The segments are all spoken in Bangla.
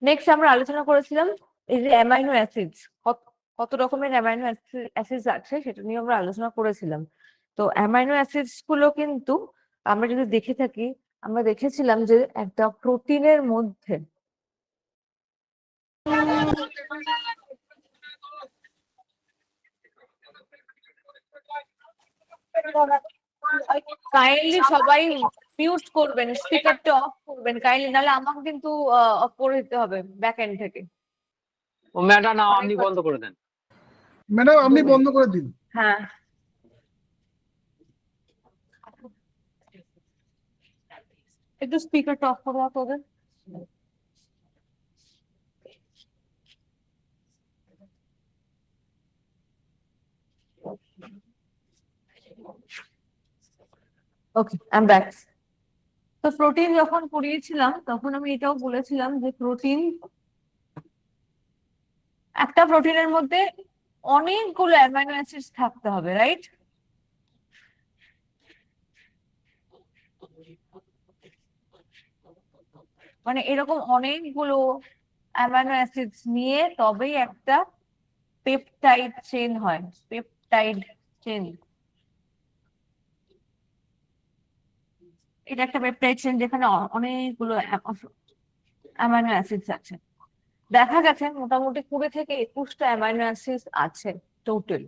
নেক্সট আমরা আলোচনা করেছিলাম এই যে অ্যামাইনো অ্যাসিডস, কত রকমের অ্যামাইনো অ্যাসিডস আছে সেটা নিয়ে আমরা আলোচনা করেছিলাম। তো অ্যামাইনো অ্যাসিডস গুলো কিন্তু আমরা যদি দেখে থাকি, আমরা দেখেছিলাম যে একটা প্রোটিনের মধ্যে কাইন্ডলি সবাই মিউট করবেন, স্পিকারটা অফ করবেন কাইন্ডলি, নাহলে আমাকে কিন্তু অফ করে দিতে হবে ব্যাক এন্ড থেকে। ও ম্যাডাম না, আপনি বন্ধ করে দেন। ম্যাডাম আপনি বন্ধ করে দিন। হ্যাঁ, একটু স্পিকারটা অফ করে দাও তোদের। ওকে, আই এম ব্যাক। তো প্রোটিন যখন পড়িয়েছিলাম তখন আমি এটাও বলেছিলাম যে প্রোটিন, একটা প্রোটিনের মধ্যে অনেকগুলো অ্যামাইনো অ্যাসিডস থাকতে হবে, রাইট? মানে এরকম অনেকগুলো অ্যামাইনো অ্যাসিডস নিয়ে তবেই একটা পেপটাইড চেইন হয়, পেপটাইড চেইন। এটা একটা পেপটাইড চেইন যেখানে অনেকগুলো অ্যামাইনো অ্যাসিডস আছে। দেখা গেছে মোটামুটি 20 থেকে 21টা অ্যামাইনো অ্যাসিডস আছে টোটাল।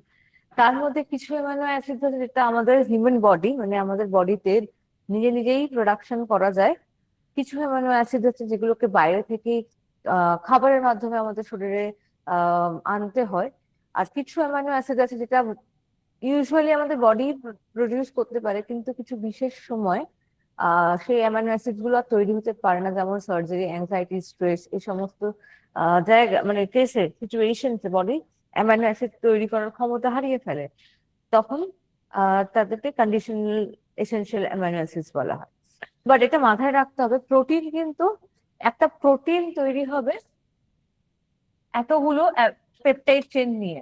তার মধ্যে কিছু অ্যামাইনো অ্যাসিড আছে যেটা আমাদের হিউম্যান বডি, মানে আমাদের বডিতে নিজে নিজেই প্রোডাকশন করা যায়। কিছু অ্যামাইনো অ্যাসিড আছে যেগুলোকে বাইরে থেকে খাবারের মাধ্যমে আমাদের শরীরে আনতে হয়। আর কিছু অ্যামাইনো অ্যাসিড আছে যেটা ইউজুয়ালি আমাদের বডি প্রডিউস করতে পারে, কিন্তু কিছু বিশেষ সময় সেই অ্যামাইনো অ্যাসিড গুলো আর তৈরি হতে পারে না, যেমন সার্জারি, অ্যাংজাইটি, স্ট্রেস, এই সমস্ত জায়গা মানে কেসে সিচুয়েশন বডি অ্যামাইনো অ্যাসিড তৈরি করার ক্ষমতা হারিয়ে ফেলে। তখন তাদেরকে কন্ডিশনাল এসেনশিয়াল অ্যামাইনো অ্যাসিডস বলা হয়। বাট এটা মাথায় রাখতে হবে, প্রোটিন কিন্তু একটা প্রোটিন তৈরি হবে এতগুলো পেপটাইড চেন নিয়ে,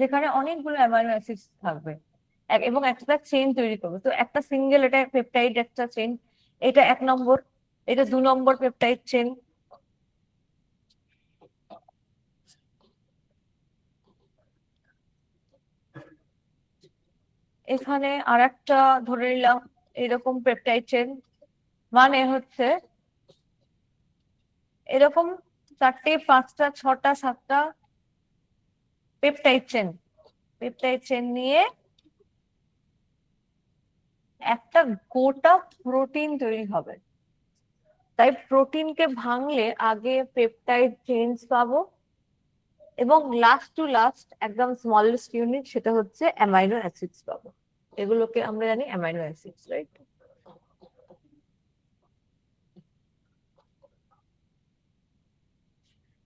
যেখানে অনেকগুলো অ্যামাইনো অ্যাসিডস থাকবে এবং একটা চেইন তৈরি করবে। তো একটা সিঙ্গেল, এটা পেপটাইড একটা চেইন, এটা 1 নম্বর, এটা 2 নম্বর পেপটাইড চেইন। এখানে আর একটা ধরে নিলাম এরকম পেপটাইড চেইন, মানে হচ্ছে এরকম 4টে, 5টা, 6টা, 7টা পেপটাইড চেন, পেপটাইড চেন নিয়ে একটা গোটা প্রোটিন তৈরি হবে। তাই প্রোটিনকে ভাঙলে আগে পেপটাইড চেইনস পাবো এবং লাস্ট টু লাস্ট একদম স্মলেস্ট ইউনিট, সেটা হচ্ছে অ্যামাইনো অ্যাসিডস পাবো। এগুলোকে আমরা জানি অ্যামাইনো অ্যাসিডস, রাইট?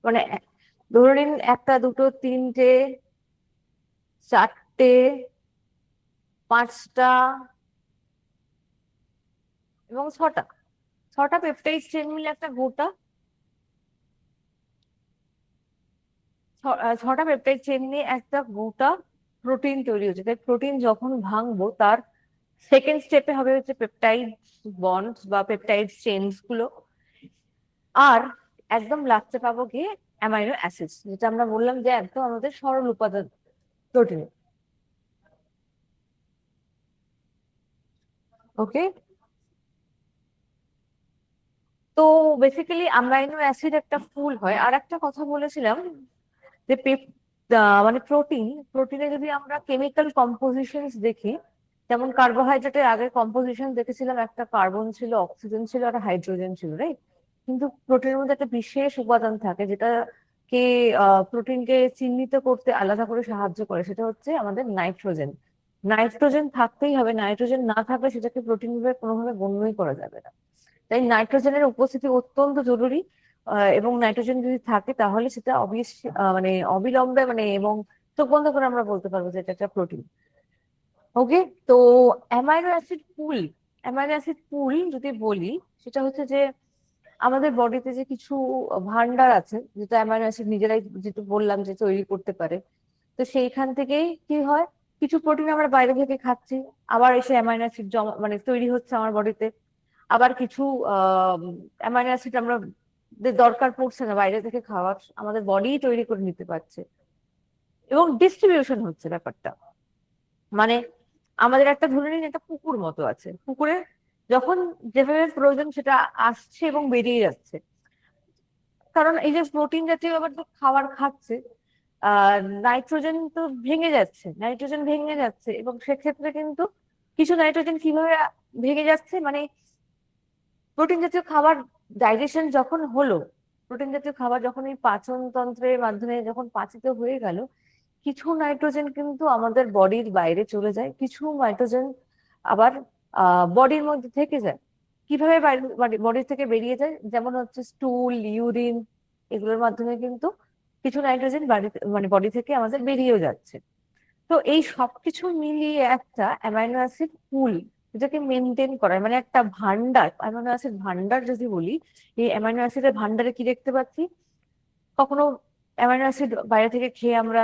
মানে ধরে নিন 1টা, 2টো, 3টে, 4টে, 5টা এবং 6টা পেপটাইড চেইন মিলে একটা গোটা 6টা পেপটাইড চেইন নিয়ে একটা গোটা প্রোটিন তৈরি হচ্ছে। তাই প্রোটিন যখন ভাঙবো তার সেকেন্ড স্টেপে হবে হচ্ছে পেপটাইড বন্ডস বা পেপটাইড চেইনস গুলো, আর একদম লাস্টে পাবো গিয়ে অ্যামাইনো অ্যাসিডস, যেটা আমরা বললাম যে একদম আমাদের সরল উপাদান প্রোটিন। ওকে, তো বেসিক্যালি অ্যামাইনো অ্যাসিড একটা ফুল হয়। আর একটা কথা বলেছিলাম যে মানে প্রোটিনে যদি আমরা কেমিক্যাল কম্পোজিশনস দেখি, যেমন কার্বোহাইড্রেটের আগে কম্পোজিশন দেখেছিলাম, একটা কার্বন ছিল, অক্সিজেন ছিল, আর হাইড্রোজেন ছিল, রাইট? কিন্তু প্রোটিনের মধ্যে একটা বিশেষ উপাদান থাকে যেটা কে প্রোটিনকে চিহ্নিত করতে আলাদা করে সাহায্য করে, সেটা হচ্ছে আমাদের নাইট্রোজেন। নাইট্রোজেন থাকতেই হবে, নাইট্রোজেন না থাকলে সেটাকে প্রোটিন ভাবে কোনোভাবে গণ্যই করা যাবে না। তাই নাইট্রোজেনের উপস্থিতি অত্যন্ত জরুরি। এবং নাইট্রোজেন যদি থাকে তাহলে সেটা মানে অবিলম্বে মানে এবং চোখ বন্ধ করে আমরা বলতে পারবো যে এটা একটা প্রোটিন। ওকে, তো অ্যামাইনো অ্যাসিড পুল যদি বলি, সেটা হচ্ছে যে আমাদের বডিতে যে কিছু ভান্ডার আছে যেটা অ্যামাইনো অ্যাসিড নিজেরাই, যেটা বললাম যে তৈরি করতে পারে। তো সেইখান থেকেই কি হয়, কিছু প্রোটিন আমরা বাইরে থেকে খাচ্ছি, আবার এসে অ্যামাইনো অ্যাসিড জমা মানে তৈরি হচ্ছে আমার বডিতে। আবার কিছু অ্যামাইনো অ্যাসিড আমরা দরকার পড়ছে না বাইরে থেকে খাবার, আমাদের বডি তৈরি করে নিতে পারছে এবং ডিস্ট্রিবিউশন হচ্ছে ব্যাপারটা। মানে আমাদের একটা ধরে নিন একটা পুকুর মতো আছে, পুকুরে যখন যেভাবে প্রয়োজন সেটা আসছে এবং বেরিয়ে যাচ্ছে। কারণ এই যে প্রোটিন জাতীয় আবার যে খাবার খাচ্ছে, নাইট্রোজেন তো ভেঙে যাচ্ছে, নাইট্রোজেন ভেঙে যাচ্ছে এবং সেক্ষেত্রে কিন্তু কিছু নাইট্রোজেন কিভাবে ভেঙে যাচ্ছে, মানে প্রোটিন জাতীয় খাবার ডাইজেশন যখন হলো, প্রোটিন জাতীয় খাবার যখন এই পাচন তন্ত্রের মাধ্যমে যখন পাচিত হয়ে গেল, কিছু নাইট্রোজেন কিন্তু আমাদের বডির বাইরে চলে যায়, কিছু নাইট্রোজেন আবার বডির মধ্যে থেকে যায়। কিভাবে বডি থেকে বেরিয়ে যায়, যেমন হচ্ছে স্টুল, ইউরিন, এগুলোর মাধ্যমে কিন্তু কিছু নাইট্রোজেন মানে বডি থেকে আমাদের বেরিয়েও যাচ্ছে। তো এই সবকিছু মিলিয়ে একটা অ্যামাইনো অ্যাসিড পুল যেটাকে মেনটেন করায়, মানে একটা ভান্ডার, অ্যামাইনো অ্যাসিড ভান্ডার যদি বলি, এই অ্যামাইনো অ্যাসিডের ভান্ডারে কি দেখতে পাচ্ছি, কখনো অ্যামাইনো অ্যাসিড বাইরে থেকে খেয়ে আমরা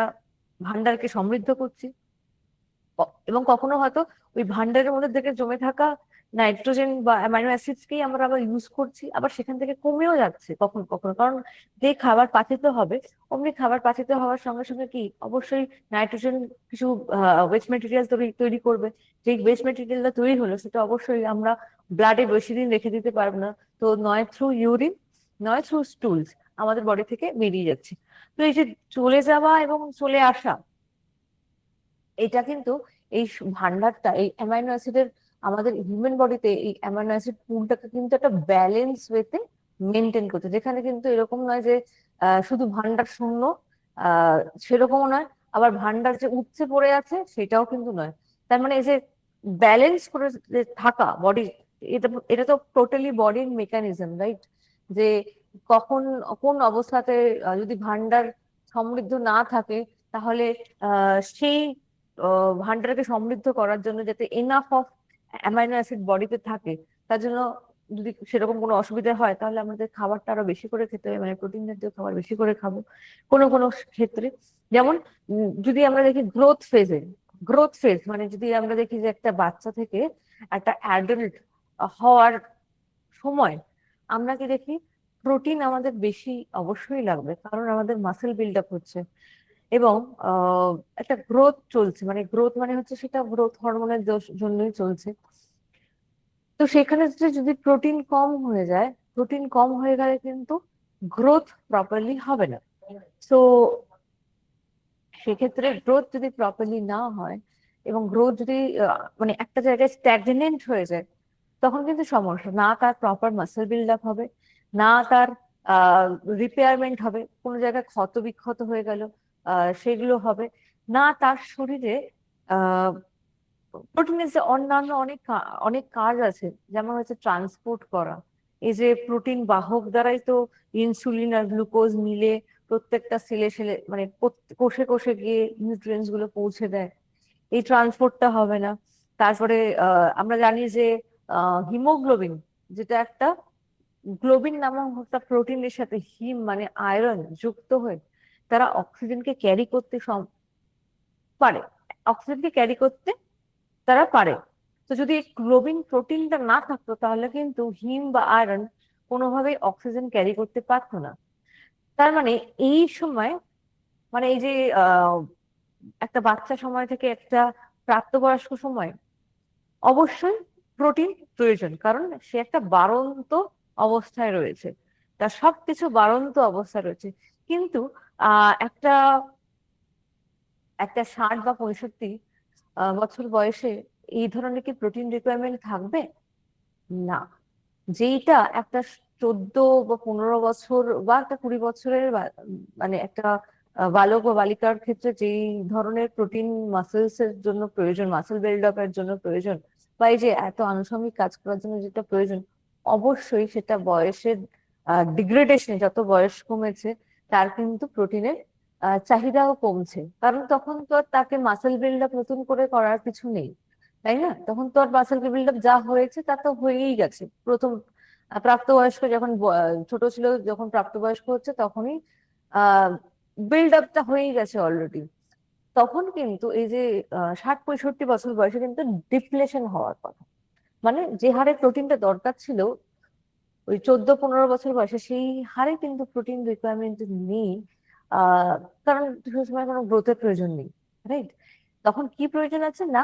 ভান্ডারকে সমৃদ্ধ করছি, এবং কখনো হয়তো ওই ভান্ডারের মধ্যে থেকে জমে থাকা নাইট্রোজেন বা অ্যামাইনো অ্যাসিডসকেই আমরা আবার ইউজ করছি, আবার সেখান থেকে কমেও যাচ্ছে কখনো কখনো। কারণ যে খাবার পাচিত হবে, অমনি খাবার পাচিত হওয়ার সঙ্গে সঙ্গে কি অবশ্যই নাইট্রোজেন কিছু ওয়েস্ট মেটেরিয়াল তৈরি করবে। যে ওয়েস্ট মেটেরিয়ালটা তৈরি হলো সেটা অবশ্যই আমরা ব্লাডে বেশি দিন রেখে দিতে পারবো না, তো নয় থ্রু ইউরিন নয় থ্রু স্টুলস আমাদের বডি থেকে বেরিয়ে যাচ্ছে। তো এই যে চলে যাওয়া এবং চলে আসা, এটা কিন্তু এই ভান্ডারটা, এই অ্যামাইনো অ্যাসিডের, আমাদের হিউম্যান বডিতে এই অ্যামাইনো অ্যাসিড পুলটাকে কিন্তু একটা ব্যালেন্স ওয়েতে মেনটেন করতে, যেখানে কিন্তু এরকম নয় যে শুধু ভান্ডার শূন্য, আহ সেরকমও নয়, আবার ভান্ডার যে উপচে পড়ে আছে সেটাও কিন্তু নয়। তার মানে এই যে ব্যালেন্স করে যে থাকা বডি, এটা এটা তো টোটালি বডির মেকানিজম, রাইট? যে কখন কোন অবস্থাতে যদি ভান্ডার সমৃদ্ধ না থাকে, তাহলে সেই ভান্ডারকে সমৃদ্ধ করার জন্য যাতে এনাফ অফ অ্যামাইনো অ্যাসিড বডিতে থাকে, তার জন্য যদি সেরকম কোনো অসুবিধা হয় তাহলে আমাদের খাবারটা আরো বেশি করে খেতে হবে, মানে প্রোটিন জাতীয় খাবার বেশি করে খাবো কোনো কোনো ক্ষেত্রে। যেমন যদি আমরা দেখি গ্রোথ ফেজ মানে যদি আমরা দেখি যে একটা বাচ্চা থেকে একটা অ্যাডাল্ট হওয়ার সময় আমরা কি দেখি, প্রোটিন আমাদের বেশি অবশ্যই লাগবে, কারণ আমাদের মাসেল বিল্ড আপ হচ্ছে এবং একটা গ্রোথ চলছে, মানে গ্রোথ মানে হচ্ছে সেটা গ্রোথ হরমোনের জন্যই চলছে। তো সেখানে যদি প্রোটিন কম হয়ে যায়, প্রোটিন কম হয়ে গেলে কিন্তু গ্রোথ প্রপারলি হবে না। তো সেক্ষেত্রে গ্রোথ যদি প্রপারলি না হয় এবং গ্রোথ যদি মানে একটা জায়গায় স্ট্যাগনেন্ট হয়ে যায়, তখন কিন্তু সমস্যা, না তার প্রপার মাসেল বিল্ড আপ হবে, না তার রিপেয়ারমেন্ট হবে, কোনো জায়গায় ক্ষত বিক্ষত হয়ে গেল সেগুলো হবে না, তার শরীরে আহ প্রোটিনের যে অন্যান্য অনেক কাজ আছে, যেমন হচ্ছে ট্রান্সপোর্ট করা। এই যে প্রোটিন বাহক দ্বারাই তো ইনসুলিন আর গ্লুকোজ মিলে প্রত্যেকটা সেলে সেলে, মানে কোষে কোষে গিয়ে নিউট্রিয়েন্টস গুলো পৌঁছে দেয়, এই ট্রান্সপোর্টটা হবে না। তারপরে আমরা জানি যে হিমোগ্লোবিন, যেটা একটা গ্লোবিন নামক একটা প্রোটিনের সাথে হিম মানে আয়রন যুক্ত হয়ে তারা অক্সিজেনকে ক্যারি করতে পারে, অক্সিজেনকে ক্যারি করতে তারা পারে। তো যদি গ্লোবিন প্রোটিনটা না থাকতো তাহলে কিন্তু হিম বা আয়রন কোনোভাবেই অক্সিজেন ক্যারি করতে পারতো না। তার মানে এই সময়, মানে এই যে আহ একটা বাচ্চা সময় থেকে একটা প্রাপ্তবয়স্ক সময় অবশ্যই প্রোটিন প্রয়োজন, কারণ সে একটা বাড়ন্ত অবস্থায় রয়েছে, তার সবকিছু বাড়ন্ত অবস্থায় রয়েছে। কিন্তু একটা একটা 60 বা 65 বছর বয়সে এই ধরনের কি প্রোটিন রিকোয়ারমেন্ট থাকবে? না। যেইটা একটা 14 বা 15 বছর বা একটা 20 বছরের মানে একটা বালক বা বালিকার ক্ষেত্রে যেই ধরনের প্রোটিন মাসেলস এর জন্য প্রয়োজন, মাসেল বিল্ড আপ এর জন্য প্রয়োজন, বা এই যে এত আনুষঙ্গিক কাজ করার জন্য যেটা প্রয়োজন, অবশ্যই সেটা বয়সের ডিগ্রেডেশনে, যত বয়স কমেছে তার কিন্তু প্রোটিনের চাহিদাও কমছে, কারণ তখন তো আর তাকে মাসেল বিল্ড আপ নতুন করে করার কিছু নেই, তাই না? তখন তো আর মাসেল বিল্ড আপ যা হয়েছে তা তো হয়েই গেছে। প্রথম প্রাপ্তবয়স্ক যখন ছোট ছিল, যখন প্রাপ্তবয়স্ক হচ্ছে তখনই আহ বিল্ড আপটা হয়েই গেছে অলরেডি। তখন কিন্তু এই যে 60 65 বছর বয়সে কিন্তু ডিপ্লেশন হওয়ার কথা, মানে যে হারে প্রোটিনটা দরকার ছিল ওই 14-15 বছর বয়সে সেই হারে কিন্তু প্রোটিন রিকোয়ারমেন্ট নেই। আহ কারণ সেই সময় কোনো গ্রোথের প্রয়োজন নেই, রাইট? তখন কি প্রয়োজন আছে না,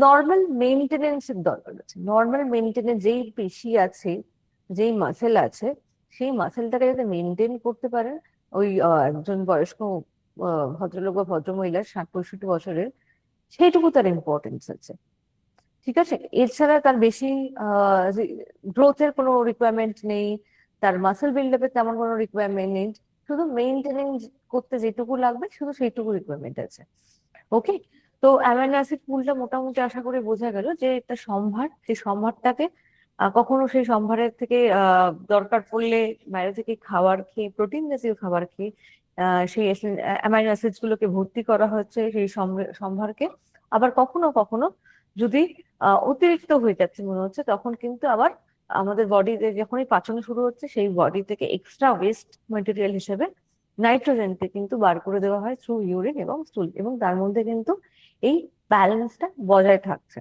নর্মাল মেনটেনেন্সের দরকার আছে। নর্মাল মেনটেনেন্স, যেই পেশি আছে, যেই মাসেল আছে, সেই মাসেলটাকে যাতে মেনটেন করতে পারেন ওই একজন বয়স্ক ভদ্রলোক বা ভদ্রমহিলার 60-65 বছরের, সেইটুকু তার ইম্পর্টেন্স আছে। ঠিক আছে, এছাড়া তার বেশি গ্রোথের কোনো রিকোয়ারমেন্ট নেই, তার মাসেল বিল্ড আপের তেমন কোনো রিকোয়ারমেন্ট নেই, শুধু মেনটেনেন্স করতে যেটুকু লাগবে শুধু সেইটুকু রিকোয়ারমেন্ট আছে। ওকে, তো অ্যামাইনো অ্যাসিড পুলটা মোটামুটি আশা করে বোঝা গেল যে একটা সম্ভার, সেই সম্ভারটাকে কখনো সেই সম্ভারের থেকে দরকার পড়লে বাইরে থেকে খাবার খেয়ে, প্রোটিন জাতীয় খাবার খেয়ে সেই অ্যামাইনো অ্যাসিডস গুলোকে ভর্তি করা হচ্ছে সেই সম্ভারকে। আবার কখনো কখনো যদি অতিরিক্ত হয়ে যাচ্ছে মনে হচ্ছে, তখন কিন্তু আবার আমাদের বডিতে যখনই পাচন শুরু হচ্ছে সেই বডি থেকে এক্সট্রা ওয়েস্ট মেটেরিয়াল হিসেবে নাইট্রোজেনকে কিন্তু বার করে দেওয়া হয় থ্রু ইউরিন এবং স্টুল, এবং তার মধ্যে কিন্তু এই ব্যালেন্সটা বজায় থাকছে।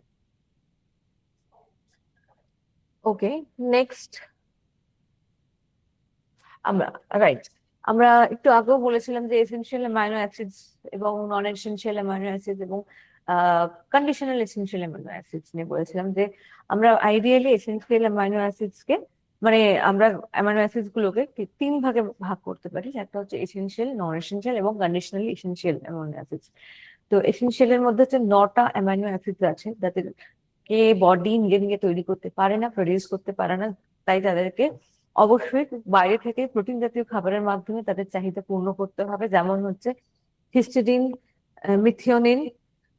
ওকে, নেক্সট আমরা, রাইট, আমরা একটু আগেও বলেছিলাম যে এসেনশিয়াল অ্যামাইনো অ্যাসিডস এবং নন এসেনশিয়াল অ্যামাইনো অ্যাসিডস এবং কন্ডিশনাল এসেনশিয়াল অ্যামাইনো অ্যাসিডস নিয়ে বলেছিলাম যে আমরা আইডিয়ালি এসেনশিয়াল অ্যামাইনো অ্যাসিডস কে, মানে আমরা অ্যামাইনো অ্যাসিডস গুলোকে তিন ভাগে ভাগ করতে পারি। একটা হচ্ছে এসেনশিয়াল, নন এসেনশিয়াল এবং কন্ডিশনালি এসেনশিয়াল অ্যামাইনো অ্যাসিডস। তো এসেনশিয়াল এর মধ্যে হচ্ছে 9টা অ্যামাইনো অ্যাসিডস আছে যাদের কে বডি নিজে নিজে তৈরি করতে পারে না, প্রডিউস করতে পারে না, তাই তাদেরকে অবশ্যই বাইরে থেকে প্রোটিন জাতীয় খাবারের মাধ্যমে তাদের চাহিদা পূর্ণ করতে হবে। যেমন হচ্ছে histidine, methionine,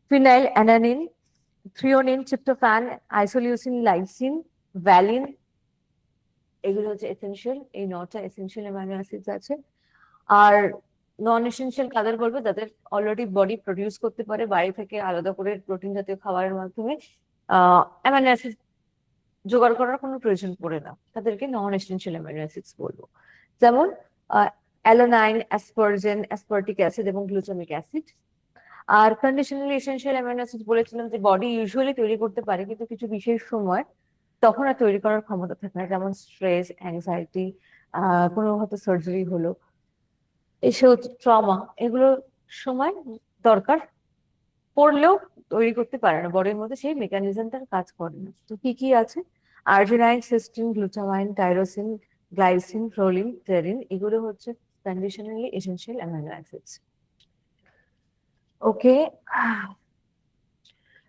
phenyl alanine, threonine, tryptophan, isoleucine, lysine, valine, এগুলো হচ্ছে এসেনশিয়াল। এই 9টা এসেনশিয়াল অ্যামাইনো অ্যাসিডস আছে। আর নন এসেনশিয়াল কাদের বলবো? যাদের অলরেডি বডি প্রডিউস করতে পারে বাইরে থেকে আলাদা করে প্রোটিন জাতীয় খাবারের মাধ্যমে অ্যামাইনো অ্যাসিড জোগাড় করার কোনো প্রয়োজন পড়ে না, তাদেরকে নন এসেনশিয়াল অ্যামাইনো অ্যাসিডস বলবো। যেমন অ্যালানাইন, অ্যাসপারজেন, অ্যাসপার্টিক অ্যাসিড এবং গ্লুটামিক অ্যাসিড। আর কন্ডিশনালি এসেনশিয়াল অ্যামাইনো অ্যাসিড বলেছিলাম যে বডি ইউজুয়ালি তৈরি করতে পারে, কিন্তু কিছু বিশেষ সময় তখন আর তৈরি করার ক্ষমতা থাকে না, যেমন স্ট্রেস, অ্যাংজাইটি, কোনো হয়তো সার্জারি হলো, এসব ট্রমা, এগুলো সময় দরকার পড়লেও তৈরি করতে পারে না, বডির মধ্যে সেই মেকানিজমটার কাজ করে না। তো কি কি আছে? Arginine, cysteine, glutamine, tyrosine, glycine, proline, serine, এগুলো হচ্ছে conditionally essential amino acids. Okay,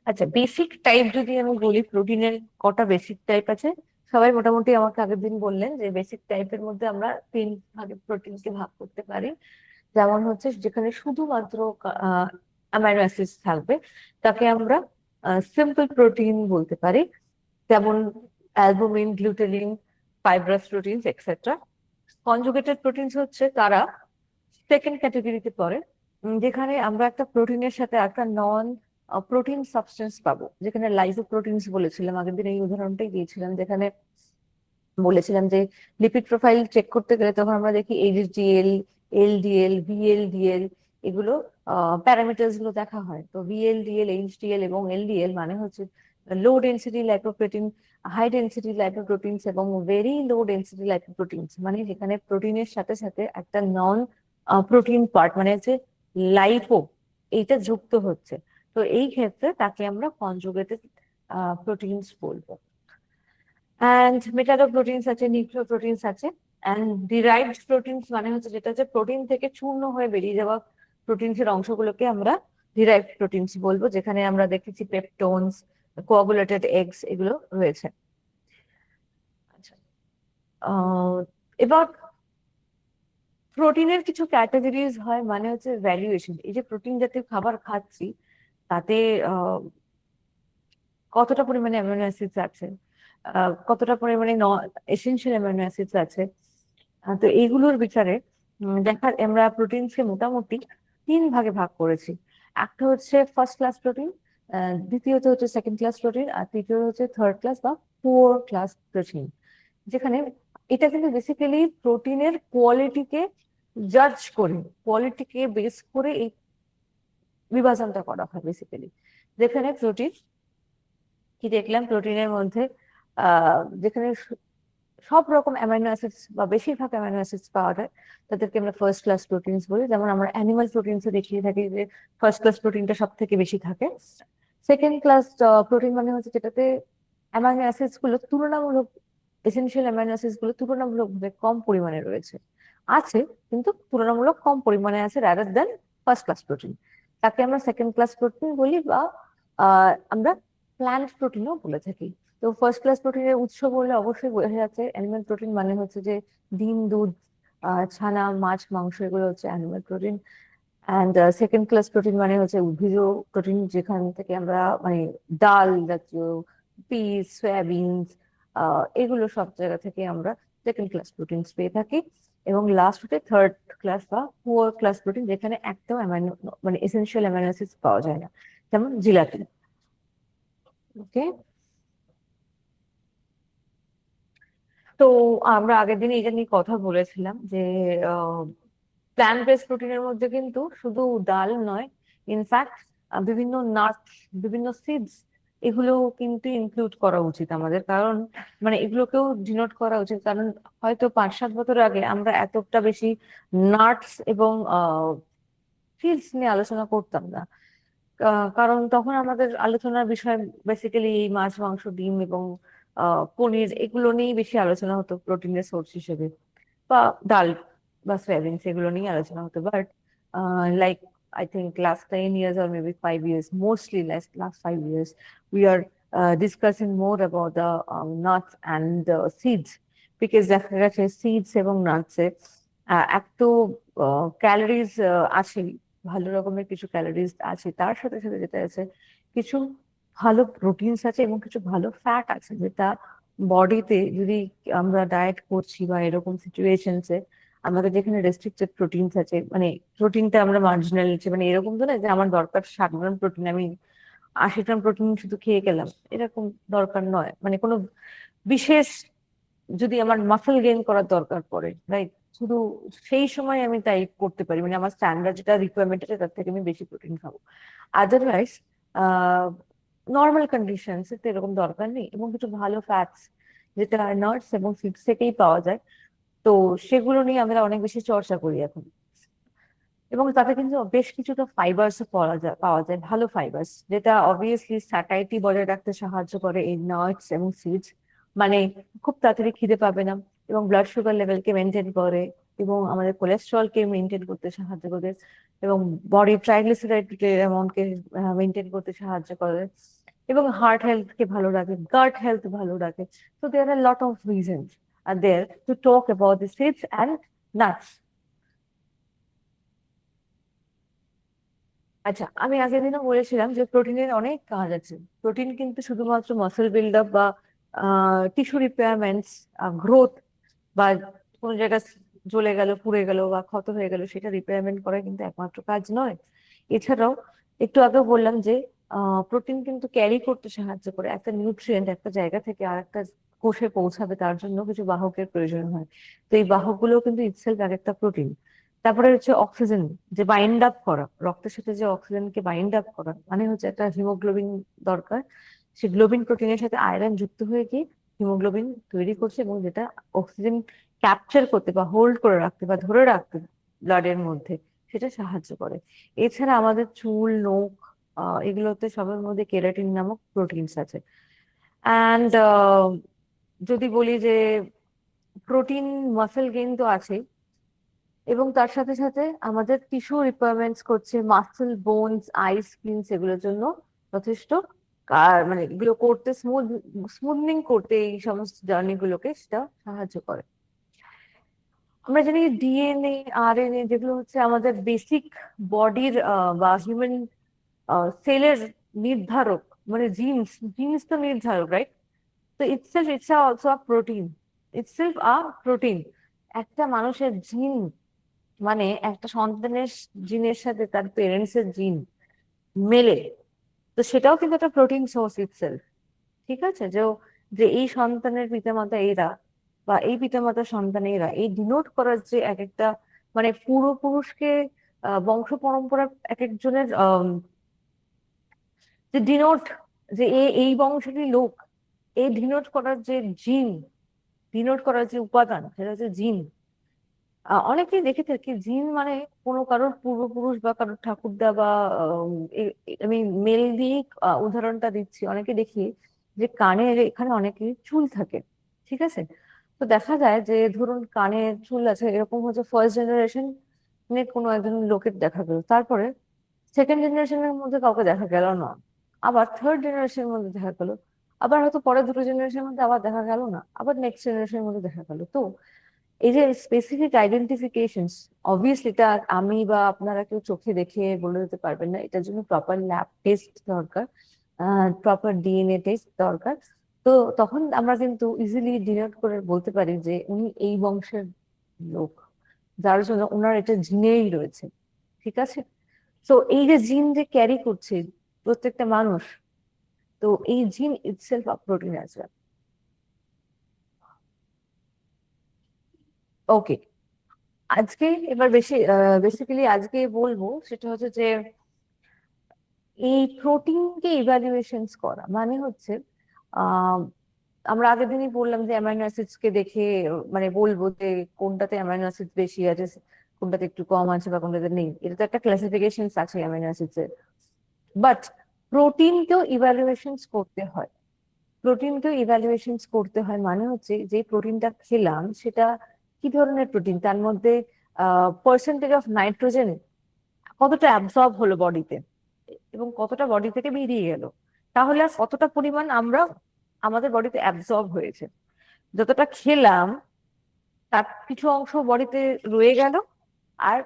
আচ্ছা, বেসিক টাইপ যদি আমি বলি, প্রোটিনের কটা বেসিক টাইপ আছে? সবাই মোটামুটি আমাকে আগের দিন বললেন যে বেসিক টাইপের মধ্যে আমরা 3 ভাগে প্রোটিনকে ভাগ করতে পারি। যেমন হচ্ছে যেখানে শুধুমাত্র অ্যামাইনো অ্যাসিডস থাকবে তাকে আমরা সিম্পল প্রোটিন বলতে পারি, যেমন albumin, glutenin, fibrous proteins etcetera. Conjugated proteins হচ্ছে তারা সেকেন্ড ক্যাটাগরিতে পড়ে, যেখানে আমরা একটা প্রোটিনের সাথে একটা নন প্রোটিন সাবস্টেন্স পাবো, যেখানে লাইসোপ্রোটিনস বলেছিলাম আগের দিন, এই উদাহরণটাই দিয়েছিলাম, যেখানে বলেছিলাম যে লিপিড প্রোফাইল চেক করতে গেলে তখন আমরা দেখি এইচডিএল, এলডিএল, ভিএলডিএল, এগুলো প্যারামিটার্স গুলো দেখা হয়। তো ভিএলডিএল, এইচডিএল এবং এলডিএল মানে হচ্ছে low density lipoprotein, high density lipoproteins এবং ভেরি লো ডেন্সিটি লাইপোপ্রোটিনস, মানে যেখানে প্রোটিনের সাথে সাথে একটা নন প্রোটিন পার্ট মানে হচ্ছে লাইপো, এইটা যুক্ত হচ্ছে। তো এই ক্ষেত্রে তাকে আমরা কনজুগেটেড প্রোটিনস বলবো। অ্যান্ড মেটালোপ্রোটিনস আছে, নিউক্লিওপ্রোটিনস আছে, অ্যান্ড ডিরাইভড প্রোটিনস মানে হচ্ছে যেটা হচ্ছে প্রোটিন থেকে চূর্ণ হয়ে বেরিয়ে যাওয়া প্রোটিনস এর অংশগুলোকে আমরা ডিরাইভড প্রোটিনস বলবো, যেখানে আমরা দেখেছি পেপটোনস, কোয়াগুলেটেড এগস, এগুলো রয়েছে। আচ্ছা, এবার প্রোটিনের কিছু ক্যাটাগরিজ হয়, মানে হচ্ছে ভ্যালুয়েশন। এই যে প্রোটিন জাতীয় খাবার খাচ্ছি তাতে কতটা পরিমাণে অ্যামিনো অ্যাসিডস আছে, কতটা পরিমাণে এসেনশিয়াল অ্যামিনো অ্যাসিডস আছে। তো এইগুলোর বিচারে দেখা আমরা প্রোটিনকে মোটামুটি 3 ভাগে ভাগ করেছি। একটা হচ্ছে ফার্স্ট ক্লাস প্রোটিন, দ্বিতীয়ত হচ্ছে সেকেন্ড ক্লাস প্রোটিন, আর তৃতীয় হচ্ছে থার্ড ক্লাস বা পুওর ক্লাস প্রোটিন। যেখানে এটা কিন্তু বেসিক্যালি প্রোটিনের কোয়ালিটিকে জাজ করে, কোয়ালিটিকে বেস করে এই বিভাজনটা করা হয় বেসিক্যালি। যেখানে প্রোটিন কি দেখলাম, প্রোটিনের মধ্যে যেখানে সব রকম অ্যামাইনো অ্যাসিডস বা বেশিরভাগ অ্যামাইনো অ্যাসিডস পাওয়া যায়, তাদেরকে আমরা ফার্স্ট ক্লাস প্রোটিনস বলি। যেমন আমরা অ্যানিমাল প্রোটিনসে দেখিয়ে থাকি যে ফার্স্ট ক্লাস প্রোটিনটা সব থেকে বেশি থাকে। সেকেন্ড ক্লাস প্রোটিন মানে হচ্ছে যেটাতে অ্যামাইনো অ্যাসিডস গুলো তুলনামূলক, এসেনশিয়াল অ্যামাইনো অ্যাসিডস গুলো তুলনামূলকভাবে কম পরিমাণে রয়েছে, আছে কিন্তু তুলনামূলক কম পরিমাণে আছে rather than first class protein. তাকে আমরা সেকেন্ড ক্লাস প্রোটিন বলি, বা আমরা প্ল্যান্ট প্রোটিনও বলে থাকি। তো ফার্স্ট ক্লাস প্রোটিনের উৎস বললে অবশ্যই বোঝা যাচ্ছে অ্যানিমাল প্রোটিন মানে হচ্ছে যে ডিম, দুধ, ছানা, মাছ, মাংস, এগুলো হচ্ছে animal protein. And second class protein মানে হচ্ছে উদ্ভিজ প্রোটিন, যেখান থেকে আমরা মানে ডাল জাতীয়, পিস, সয়াবিনস, এগুলো সব জায়গা থেকে আমরা সেকেন্ড ক্লাস প্রোটিনস পেয়ে থাকি। এবং লাস্ট হচ্ছে থার্ড ক্লাস বা পুয়ার ক্লাস প্রোটিন, যেখানে একদম অ্যামাইনো মানে এসেনশিয়াল অ্যামাইনো অ্যাসিডস পাওয়া যায় না, যেমন জিলাটিন। ওকে, তো আমরা আগের দিন এটা নিয়ে কথা বলেছিলাম যে প্ল্যান্ট বেসড প্রোটিনের মধ্যে কিন্তু শুধু ডাল নয়, ইনফ্যাক্ট বিভিন্ন নাট, বিভিন্ন সিডস, এগুলো কিন্তু ইনক্লুড করা উচিত আমাদের। কারণ মানে এগুলোকেও ডিনোট করা উচিত, কারণ হয়তো 5-7 বছর আগে আমরা এতটা বেশি নাটস এবং সিডস নিয়ে আলোচনা করতাম না। কারণ তখন আমাদের আলোচনার বিষয় বেসিক্যালি এই মাছ, মাংস, ডিম এবং পনির, এগুলো নিয়েই বেশি আলোচনা হতো প্রোটিনের সোর্স হিসেবে, বা ডাল বা সয়াবিন, সেগুলো নিয়ে আলোচনা হতো। But like I think last 10 years or maybe 5 years, mostly last 5 years, we are discussing more about the nuts and the seeds, because দেখা গেছে সিডস এবং নাটসে এত ক্যালোরিজ আছে, ভালো রকমের কিছু ক্যালোরিজ আছে, তার সাথে সাথে যেটা আছে কিছু ভালো প্রোটিনস আছে এবং কিছু ভালো ফ্যাট আছে, যেটা বডিতে যদি আমরা ডায়েট করছি বা এরকম সিচুয়েশনসে আমাদের যেখানে রেস্ট্রিক্টেড প্রোটিনস আছে, মানে প্রোটিনটা আমরা মার্জিনাল নিচ্ছি, মানে এরকম তো না যে আমার দরকার 60 গ্রাম প্রোটিন, আমি 80 গ্রাম প্রোটিন শুধু খেয়ে গেলাম, এরকম দরকার নয়। মানে কোনো বিশেষ যদি আমার মাসল গেইন করার দরকার পড়ে, রাইট, শুধু সেই সময় আমি তাই করতে পারি, মানে আমার স্ট্যান্ডার্ড যেটা রিকোয়ারমেন্ট আছে তার থেকে আমি বেশি প্রোটিন খাবো। আদারওয়াইজ নর্মাল কন্ডিশনস তো এরকম দরকার নেই। এবং কিছু ভালো ফ্যাটস যেটা নাটস এবং সিডস থেকেই পাওয়া যায়, তো সেগুলো নিয়ে আমরা অনেক বেশি চর্চা করি এখন। এবং তাতে কিন্তু বেশ কিছুটা ফাইবার্স পাওয়া যায় ভালো ফাইবার্স, যেটা অবভিয়াসলি স্যাটাইটি বজায় রাখতে সাহায্য করে এই নাটস এবং সিডস। মানে খুব তাড়াতাড়ি খিদে পাবে না, এবং ব্লাড সুগার লেভেলকে মেনটেন করে, এবং আমাদের কোলেস্ট্রলকে মেনটেন করতে সাহায্য করে, এবং বডি ট্রাইগ্লিসারাইড অ্যামাউন্টকে মেনটেন করতে সাহায্য করে, এবং হার্ট হেলথকে ভালো রাখে, গাট হেলথ ভালো রাখে। তো there are lot of reasons are there to talk about the seeds and nuts. আচ্ছা, আমি আগের দিনও বলেছিলাম যে প্রোটিনের অনেক কাজ আছে। প্রোটিন কিন্তু শুধুমাত্র মাসেল বিল্ড আপ বা টিস্যু রিপেয়ারমেন্টস, গ্রোথ, বা কোনো জায়গা জ্বলে গেল, পুড়ে গেল বা ক্ষত হয়ে গেল সেটা রিপেয়ারমেন্ট করা কিন্তু একমাত্র কাজ নয়। এছাড়াও একটু আগেও বললাম যে প্রোটিন কিন্তু ক্যারি করতে সাহায্য করে, একটা নিউট্রিয়েন্ট একটা জায়গা থেকে আর একটা কোষে পৌঁছাবে তার জন্য কিছু বাহকের প্রয়োজন হয়। তো এই বাহকগুলো কিন্তু ইটসেলফ এক একটা প্রোটিন। তারপরে হচ্ছে অক্সিজেন, যে বাইন্ড আপ করা, রক্তের সাথে যে অক্সিজেনকে বাইন্ড আপ করা, মানে হচ্ছে একটা হিমোগ্লোবিন দরকার। সে গ্লোবিন প্রোটিনের সাথে আয়রন যুক্ত হয়ে গিয়ে হিমোগ্লোবিন তৈরি করছে, এবং যেটা অক্সিজেন ক্যাপচার করতে বা হোল্ড করে রাখতে বা ধরে রাখতে ব্লাডের মধ্যে সেটা সাহায্য করে। এছাড়া আমাদের চুল, নখ, এগুলোতে সবের মধ্যে কেরাটিন নামক প্রোটিনস আছে। অ্যান্ড যদি বলি যে প্রোটিন মাসেল গেইন তো আছে, এবং তার সাথে সাথে আমাদের টিস্যু রিকোয়ারমেন্টস করছে, মাসেল, বোনস, আই, স্কিনস, এগুলোর জন্য যথেষ্ট। আর মানে এগুলো করতে স্মুথনিং করতে এই সমস্ত জার্নি গুলোকে সেটা সাহায্য করে। আমরা জানি ডিএনএ, আরএনএ, যেগুলো হচ্ছে আমাদের বেসিক বডির বা হিউম্যান সেলের নির্ধারক, মানে জিনস, জিনস তো নির্ধারক, রাইট? তো itself it's also a protein, itself a protein. একটা মানুষের জিন, মানে একটা সন্তানের জিনের সাথে তার পেরেন্টস এর জিন মেলে, তো সেটাও কিন্তু একটা প্রোটিন সোর্স ইটসেলফ। ঠিক আছে, যে যে এই সন্তানের পিতামাতা এরা, বা এই পিতামাতার সন্তান এরা, এই ডিনোট করার যে এক একটা মানে পূর্বপুরুষকে, বংশ পরম্পরা এক একজনের যে ডিনোট, যে এই বংশেরই লোক, এই ডিনোট করার যে জিন, ডিনোট করার যে উপাদান সেটা হচ্ছে জিন। অনেকেই দেখে থাকি জিন মানে কোনো কারোর পূর্বপুরুষ বা কারোর ঠাকুরদা বা আমি মেল দিয়ে উদাহরণটা দিচ্ছি, অনেকে দেখি যে কানের এখানে অনেকের চুল থাকে, ঠিক আছে? তো দেখা যায় যে ধরুন কানের চুল আছে, এরকম হচ্ছে ফার্স্ট জেনারেশন কোনো একজন লোকের দেখা গেল, তারপরে সেকেন্ড জেনারেশনের মধ্যে কাউকে দেখা গেল না, আবার থার্ড জেনারেশনের মধ্যে দেখা গেল, আবার হয়তো পরের দুটো জেনারেশনের মধ্যে আবার দেখা গেল না, আবার নেক্সট জেনারেশনের মধ্যে দেখা গেল। তো এই যে স্পেসিফিক আইডেন্টিফিকেশন, অবভিয়াসলি এটা আমি বা আপনারা কেউ চোখে দেখে বলে দিতে পারবেন না, এটার জন্য প্রপার ল্যাব টেস্ট দরকার, প্রপার ডিএনএ টেস্ট দরকার। তো তখন আমরা কিন্তু ইজিলি ডিনোট করে বলতে পারি যে উনি এই বংশের লোক, যার জন্য ওনার এটা জিনেই রয়েছে, ঠিক আছে? তো এই যে জিন যে ক্যারি করছে প্রত্যেকটা মানুষ, তো এই gene itself a protein as well. Okay, আজকে এবার বেসিক্যালি আজকে বলবো সেটা হচ্ছে যে এই প্রোটিনকে ইভ্যালুয়েশনস করা মানে হচ্ছে আহ আমরা আগের দিনই বললাম যে অ্যামাইনো অ্যাসিডস কে দেখে মানে বলবো যে কোনটাতে অ্যামাইনো অ্যাসিড বেশি আছে, কোনটাতে একটু কম আছে বা কোনটাতে নেই, এটা তো একটা ক্লাসিফিকেশন আছে অ্যামাইনো অ্যাসিডস এর। বাট প্রোটিনকেও ইভ্যালুয়েশনস করতে হয়, প্রোটিনকেও ইভ্যালুয়েশনস করতে হয় মানে হচ্ছে যে প্রোটিনটা খেলাম সেটা কি ধরনের প্রোটিন, তার মধ্যে পার্সেন্টেজ অফ নাইট্রোজেন কতটা অ্যাবসর্ব হলো বডিতে এবং কতটা বডি থেকে বেরিয়ে গেল, তাহলে আর কতটা পরিমাণ আমরা আমাদের বডিতে অ্যাবসর্ব হয়েছে। যতটা খেলাম তার কিছু অংশ বডিতে রয়ে গেল আর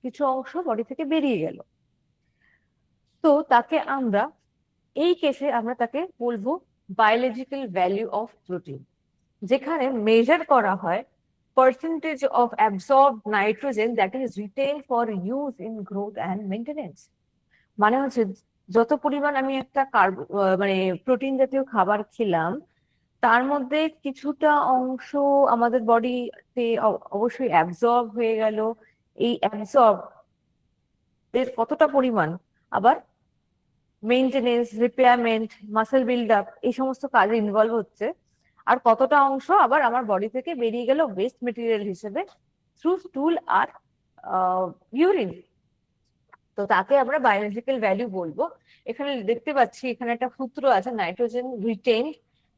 কিছু অংশ বডি থেকে বেরিয়ে গেল, তো তাকে আমরা এই কেসে আমরা তাকে বলবো বায়োলজিক্যাল ভ্যালু অফ প্রোটিন, যেখানে মেজার করা হয় percentage of absorb nitrogen that is retain for use in growth and maintenance. মানে হচ্ছে যত পরিমাণ আমি একটা মানে প্রোটিন জাতীয় খাবার খেলাম তার মধ্যে কিছুটা অংশ আমাদের বডিতে অবশ্যই অ্যাবসর্ব হয়ে গেল, এই অ্যাবসর্ব এর কতটা পরিমাণ আবার মেইনটেনেন্স, রিপেয়ারমেন্ট, মাসেল বিল্ড আপ এই সমস্ত কাজে ইনভলভ হচ্ছে, আর কতটা অংশ আবার আমার বডি থেকে বেরিয়ে গেল ওয়েস্ট মেটেরিয়াল হিসেবে থ্রু স্টুল আর ইউরিন। তো তাকে আমরা বায়োলজিক্যাল ভ্যালু বলবো। এখানে দেখতে পাচ্ছি এখানে একটা সূত্র আছে, nitrogen retain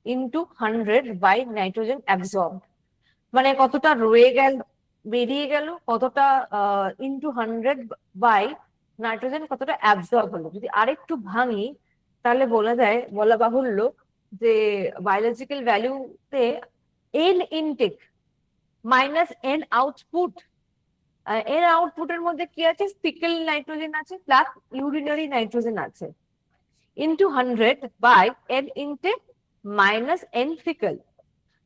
into 100 by nitrogen absorb, মানে কতটা রয়ে গেল বেরিয়ে গেল, কতটা ইনটু 100 বাই নাইট্রোজেন কতটা অ্যাবসর্ব হলো। যদি আরেকটু ভাঙি তাহলে বলা বাহুল্য যে বায়োলজিক্যাল ভ্যালুতে N intake minus N output, এর আউটপুটের মধ্যে কি আছে, ফিকেল নাইট্রোজেন আছে প্লাস ইউরিনারি নাইট্রোজেন আছে, into 100 by N intake minus N faecal.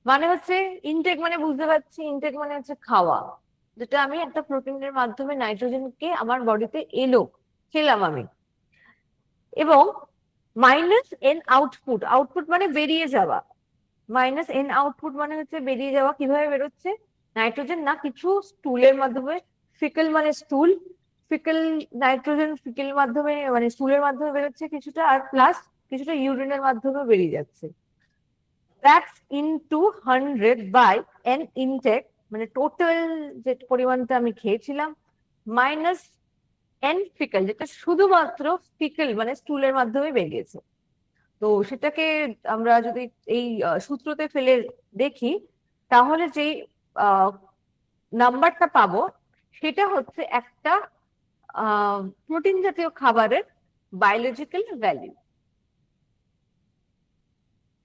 মানে হচ্ছে ইনটেক মানে বুঝতে পারছি, ইনটেক মানে হচ্ছে খাওয়া, যেটা আমি একটা প্রোটিনের মাধ্যমে নাইট্রোজেনকে আমার বডিতে এলো, খেলাম আমি, এবং মাইনাস এন আউটপুট, আউটপুট মানে বেরিয়ে যাওয়া, মাইনাস এন আউটপুট মানে হচ্ছে বেরিয়ে যাওয়া কিভাবে বেরোচ্ছে, নাইট্রোজেন না কিছু স্টুলের মাধ্যমে, ফিকেল মানে স্টুল, ফিকেল নাইট্রোজেন ফিকেল মাধ্যমে মানে স্টুলের মাধ্যমে বেরোচ্ছে কিছুটা, আর প্লাস কিছুটা ইউরিনের মাধ্যমে বেরিয়ে যাচ্ছে। That's into 100 by N intake, মানে টোটাল যে পরিমাণটা আমি খেয়েছিলাম মাইনাস এন ফিকেল, যেটা শুধুমাত্র ফিকেল মানে স্টুলের মাধ্যমে বেরিয়েছে। তো সেটাকে আমরা যদি এই সূত্রতে ফেলে দেখি তাহলে যে নাম্বারটা পাবো সেটা হচ্ছে একটা প্রোটিন জাতীয় খাবারের বায়োলজিক্যাল ভ্যালু,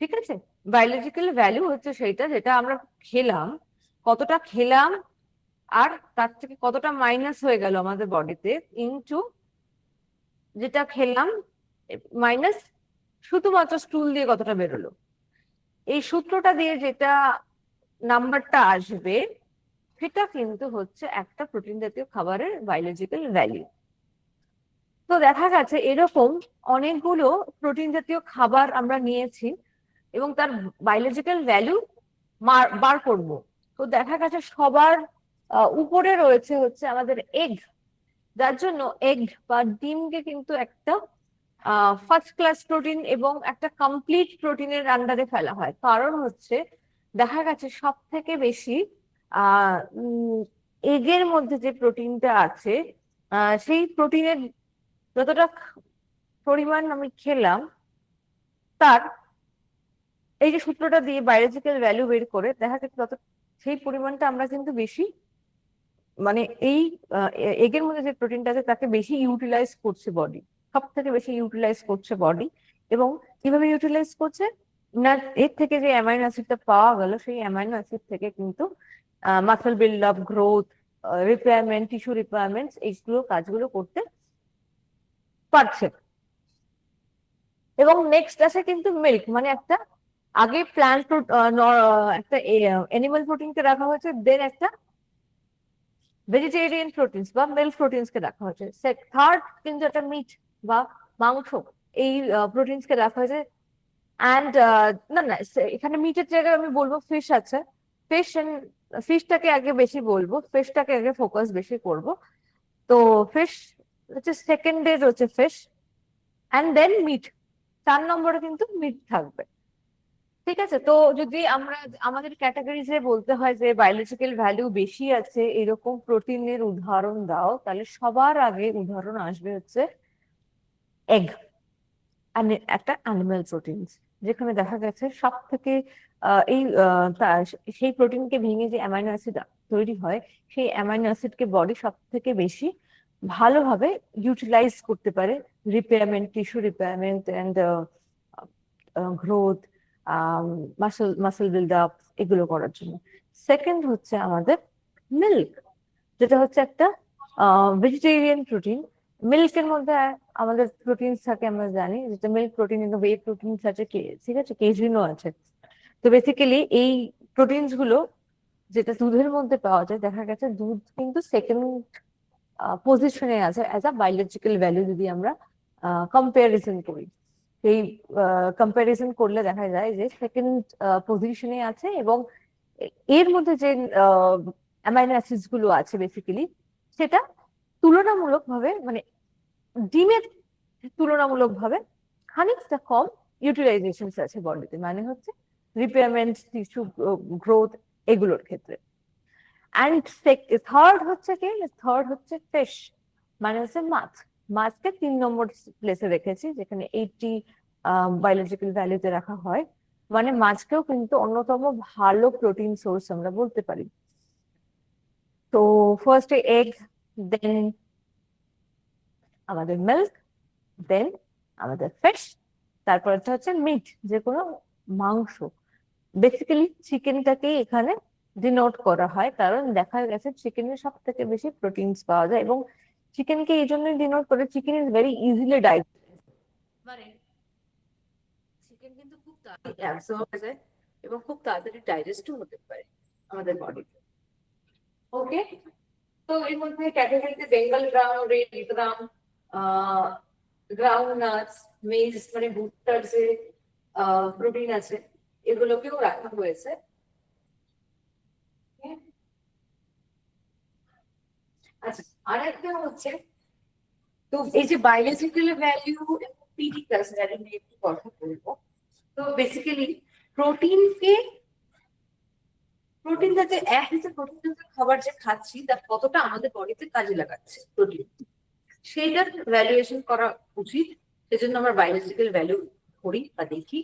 ঠিক আছে? বায়োলজিক্যাল ভ্যালু হচ্ছে সেইটা যেটা আমরা খেলাম, কতটা খেলাম আর তার থেকে কতটা মাইনাস হয়ে গেল আমাদের বডিতে, ইনটু যেটা খেলাম মাইনাস শুধুমাত্র স্টুল দিয়ে কতটা বেরোলো। এই সূত্রটা দিয়ে যেটা নাম্বারটা আসবে সেটা কিন্তু হচ্ছে একটা প্রোটিন জাতীয় খাবারের বায়োলজিক্যাল ভ্যালু। তো দেখা গেছে এরকম অনেকগুলো প্রোটিন জাতীয় খাবার আমরা নিয়েছি এবং তার বায়োলজিক্যাল ভ্যালু বার করব। তো দেখা গেছে সবার উপরে রয়েছে হচ্ছে আমাদের এগ, যার জন্য এগ বা ডিমকে কিন্তু একটা ফার্স্ট ক্লাস প্রোটিন এবং একটা কমপ্লিট প্রোটিনের আন্ডারে ফেলা হয়, কারণ হচ্ছে দেখা গেছে সব থেকে বেশি এগের মধ্যে যে প্রোটিনটা আছে সেই প্রোটিনের যতটা পরিমাণ আমি খেলাম তার এই যে সূত্রটা দিয়ে বায়োলজিক্যাল ভ্যালু বের করে দেখা গেছে তত সেই পরিমাণটা আমরা কিন্তু বেশি মানে এই এগের মধ্যে যে প্রোটিনটা আছে তাকে বেশি ইউটিলাইজ করছে বডি, সব থেকে বেশি ইউটিলাইজ করছে বডি। এবং কিভাবে ইউটিলাইজ করছে না, এর থেকে যে অ্যামাইনো অ্যাসিডটা পাওয়া গেল সেই অ্যামাইনো অ্যাসিড থেকে কিন্তু muscle build up, growth, repairment, tissue repairments এইগুলো কাজগুলো করতে পারছে। এবং নেক্সট আছে কিন্তু মিল্ক, মানে একটা আগে প্ল্যান্ট একটা এনিমাল প্রোটিনকে রাখা হয়েছে, দেন একটা ভেজিটেরিয়ান প্রোটিনস বা মিল্ক প্রোটিনস কে রাখা হয়েছে, থার্ড কিন্তু একটা মিট বা মাংস এই প্রোটিনস কে রাখা হয়েছে। অ্যান্ড না না এখানে মিটের জায়গায় আমি বলবো ফিশ আছে, ফিশ ফিশটাকে আগে বেশি বলবো, ফিশটাকে আগে ফোকাস বেশি করব। তো ফিশ হচ্ছে সেকেন্ডে রয়েছে ফিশ, অ্যান্ড দেন মিট, 4 নম্বরে কিন্তু মিট থাকবে। ঠিক আছে, তো যদি আমরা আমাদের ক্যাটাগরিজে বলতে হয় যে বায়োলজিক্যাল ভ্যালু বেশি আছে এরকম প্রোটিনের উদাহরণ দাও, তাহলে সবার আগে উদাহরণ আসবে হচ্ছে এগ, একটা অ্যানিমাল প্রোটিনস, যেখানে দেখা গেছে সব থেকে সেই প্রোটিনকে ভেঙে যে অ্যামাইনো অ্যাসিড তৈরি হয় সেই অ্যামাইনো অ্যাসিডকে বডি সব থেকে বেশি ভালোভাবে ইউটিলাইজ করতে পারে repairment, tissue repairment and growth, muscle build up এগুলো করার জন্য। সেকেন্ড হচ্ছে আমাদের মিল্ক, যেটা হচ্ছে একটা ভেজিটেরিয়ান প্রোটিন। মিল্কের মধ্যে আমাদের প্রোটিন থাকে আমরা জানি, যেটা মিল্ক প্রোটিন কিন্তু ওয়ে প্রোটিন আছে, ঠিক আছে, কেজিনও আছে। তো বেসিক্যালি এই প্রোটিনস গুলো যেটা দুধের মধ্যে পাওয়া যায়, দেখা গেছে দুধ কিন্তু সেকেন্ড পজিশনে আছে অ্যাজ আ বায়োলজিক্যাল ভ্যালু যদি আমরা কম্পারিজন করি। সেই কম্পারিজন করলে দেখা যায় যে সেকেন্ড পজিশনে আছে। এবং এর মধ্যে যে অ্যামাইনো অ্যাসিডস গুলো আছে বেসিক্যালি সেটা তুলনামূলকভাবে মানে ডিমের তুলনামূলকভাবে খানিকটা কম ইউটিলাইজেশন আছে বডিতে, মানে হচ্ছে রিপেয়ারমেন্ট, টিস্যু গ্রোথ এগুলোর ক্ষেত্রে। অ্যান্ড থার্ড হচ্ছে কি, থার্ড হচ্ছে ফিশ, মানে হচ্ছে মাছ। মাছকে 3 নম্বর প্লেসে রেখেছি, যেখানে 80 বায়োলজিক্যাল ভ্যালুতে রাখা হয়। মানে মাছকেও কিন্তু অন্যতম ভালো প্রোটিন সোর্স আমরা বলতে পারি। তো ফার্স্টে এগ, দেন আমাদের মিল্ক, দেন আমাদের ফিশ, তারপর হচ্ছে মিট, যে কোনো মাংস। বেসিক্যালি চিকেনটাকে এখানে ডিনোট করা হয়, কারণ দেখা গেছে চিকেনের সব থেকে বেশি প্রোটিনস পাওয়া যায়। এবং চিকেনকে এই জন্যই ডিনোট করে, chicken is very easily digest, মানে চিকেন কিন্তু খুব তাড়াতাড়ি অ্যাবসর্ব হয়ে যায় এবং খুব তাড়াতাড়ি ডাইজেস্টও হতে পারে আমাদের বডিতে। ওকে, তো এর মধ্যে ক্যাটাগরিতে বেঙ্গল গ্রাম, রেড গ্রাম, গ্রাউন্ড নাটস, মেজ মানে ভুট্টার যে প্রোটিন আছে এগুলোকেও রাখা হয়েছে। আচ্ছা, আর একটা হচ্ছে, তো এই যে বায়োলজিক্যাল ভ্যালু এবং পিডিকাস ভ্যালু নিয়ে একটু কথা বলবো। তো বেসিক্যালি প্রোটিনকে, প্রোটিন জাতীয় এক হিসেবে প্রোটিন জাতীয় খাবার যে খাচ্ছি তার কতটা আমাদের বডিতে কাজে লাগাচ্ছে প্রোটিন, সেইটার ভ্যালুয়েশন করা উচিত। সেজন্য আমরা বায়োলজিক্যাল ভ্যালু করি বা দেখি।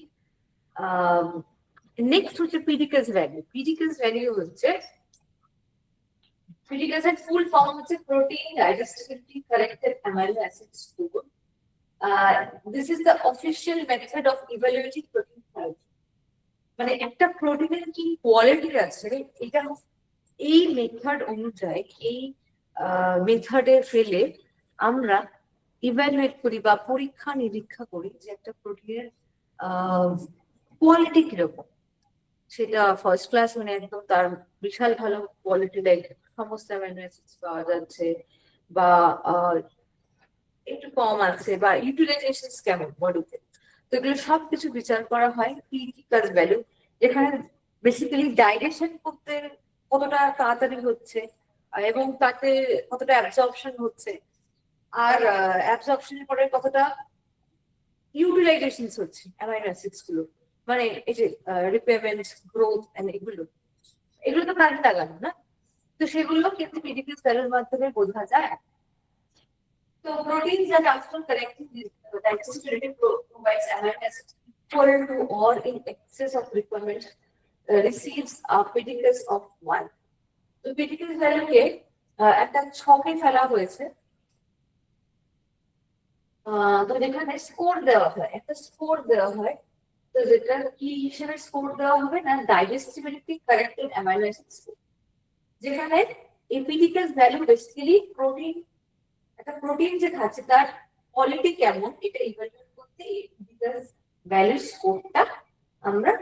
নেক্সট হচ্ছে পিডিকাস ভ্যালু। পিডিকাস ভ্যালু হচ্ছে, পিডিকাস এর ফুল ফর্ম হচ্ছে protein digestibility corrected amino acid score. This is the official method of evaluating protein quality. মানে একটা প্রোটিনের কি কোয়ালিটি আছে, এটা এই মেথড অনুযায়ী, এই মেথডে ফেলে আমরা ইভ্যালুয়েট করি বা পরীক্ষা নিরীক্ষা করি যে একটা প্রোটিনের কোয়ালিটি কিরকম। সেটা ফার্স্ট ক্লাস মানে একদম তার বিশাল ভালো কোয়ালিটি, লাইক সমস্ত অ্যামাইনো অ্যাসিডস পাওয়া যাচ্ছে, বা একটু কম আছে, বা ইউটিলাইজেশন কেমন বডিতে। তো এগুলো সবকিছু বিচার করা হয় পিডিকাস ভ্যালু, যেখানে বেসিক্যালি ডাইজেশন করতে কতটা তাড়াতাড়ি হচ্ছে এবং তাতে কতটা অ্যাবজর্পশন হচ্ছে, আর অ্যাবজর্পশনের পরে কতটা ইউটিলাইজেশন হচ্ছে অ্যামাইনো অ্যাসিডস গুলো, মানে এই যে রিপেয়ারমেন্ট, গ্রোথ এগুলো এগুলো তো কাজে লাগানো না, তো সেগুলো কিন্তু পিডিকিউএস ভ্যালুর মাধ্যমে বোঝা যায়। So proteins that transfer correctly digestive provides amino acids equal to or in excess of requirement receives a pedicus of 1. তো pedicus value কে একটা ছকে ফেলা হয়েছে, তো যেখানে স্কোর দেওয়া হয়, একটা স্কোর দেওয়া হয়, তো যেটা কি হিসেবে স্কোর দেওয়া হবে না, ডাইজেস্টিবিলিটি কারেক্টেড অ্যামাইনো অ্যাসিড স্কোর, যেখানে এই pedicus ভ্যালু বেসিক্যালি প্রোটিন, একটা প্রোটিন যে খাচ্ছে তার কোয়ালিটি কেমন এটা ইভালুয়েট করতে বিকজ ভ্যালু স্কোরটা আমরা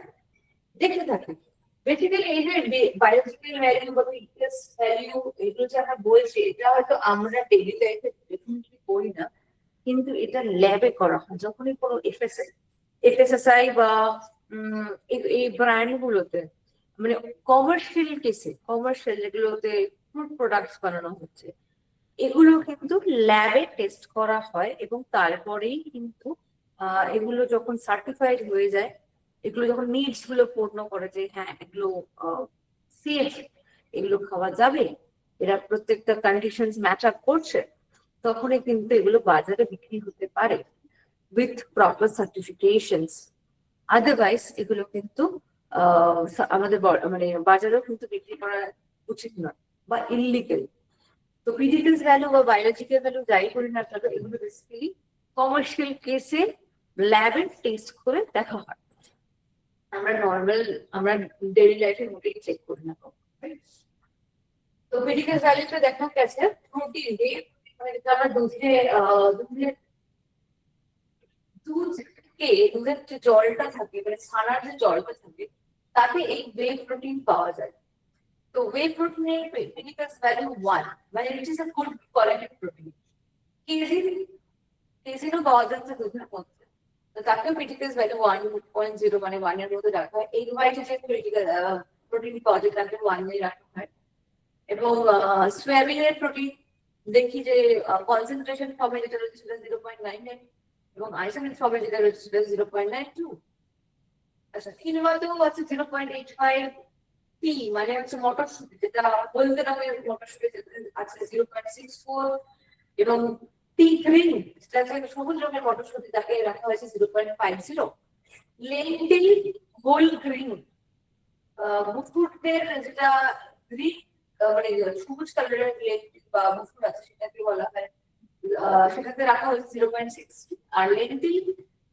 দেখে থাকি। বেসিক্যালি এই যে বায়োলজিক্যাল ভ্যালু বা ফিটনেস ভ্যালু এগুলো যে আমরা বলছি, এটা হয়তো আমরা ডেইলি লাইফে ডেফিনেটলি করি না, কিন্তু এটা ল্যাবে করা হয় যখনই কোনো এফএসএসআই বা এই ব্র্যান্ড গুলোতে, মানে কমার্শিয়াল কেসে, কমার্শিয়াল যেগুলোতে ফুড প্রোডাক্টস বানানো হচ্ছে, এগুলো কিন্তু ল্যাবে টেস্ট করা হয় এবং তারপরেই কিন্তু এগুলো যখন সার্টিফাইড হয়ে যায়, এগুলো যখন নিডস গুলো পূর্ণ করে যে হ্যাঁ এগুলো সেফ, এগুলো খাওয়া যাবে, এরা প্রত্যেকটা কন্ডিশনস ম্যাচ আপ করছে, তখনই কিন্তু এগুলো বাজারে বিক্রি হতে পারে উইথ প্রপার সার্টিফিকেশনস। আদারওয়াইজ এগুলো কিন্তু আমাদের মানে বাজারেও কিন্তু বিক্রি করা উচিত নয় বা ইললিগাল। তো ফিজিক্যাল ভ্যালু বা বায়োলজিক্যাল ভ্যালু যাই করি না কেন, এগুলো বেসিক্যালি কমার্শিয়াল কেসে ল্যাবে টেস্ট করে দেখা হয়, আমরা নর্মাল আমরা ডেইলি লাইফে মোটেই চেক করি না। তো ফিজিক্যাল ভ্যালুটা দেখা গেছে প্রোটিন দিয়ে, মানে যেটা আমরা দুধের যে জলটা থাকে, মানে ছানার যে জলটা থাকে, তাতে এই वे প্রোটিন পাওয়া যায়। তো वे প্রোটিনের ফিজিক্যাল ভ্যালু 1, মানে it is a good quality protein. কেজিনও পাওয়া যাচ্ছে দুধের মধ্যে, তো তাকেও ফিজিক্যাল ভ্যালু 1.0 মানে 1 এর মধ্যে রাখা হয়। এই হোয়াইটে যে প্রোটিন পাওয়া যায় তাকে 1 এ রাখা হয়। এবং সোয়াবিনের প্রোটিন দেখি যে কনসেন্ট্রেশন ফর্মে যেটা রয়েছে সেটা 0.99 এবং আইসোমেট ফর্মে যেটা রয়েছে সেটা 0.92। আচ্ছা, কিনোয়াতেও আছে 0.85, পি মানে হচ্ছে মটরশুঁটি, যেটা হলদে রঙের মটরশুঁটি আছে 0.64, এবং টি গ্রিন যেটা হচ্ছে সবুজ রঙের মটরশুঁটি তাকে রাখা হয়েছে 0.50। লেন্টিল হোল গ্রিন মুসুরদের যেটা গ্রিন মানে সবুজ কালারের লেন্টিল বা মুসুর আছে সেটাকে বলা হয়, সেটাতে রাখা হয়েছে 0.6। আর লেন্টিল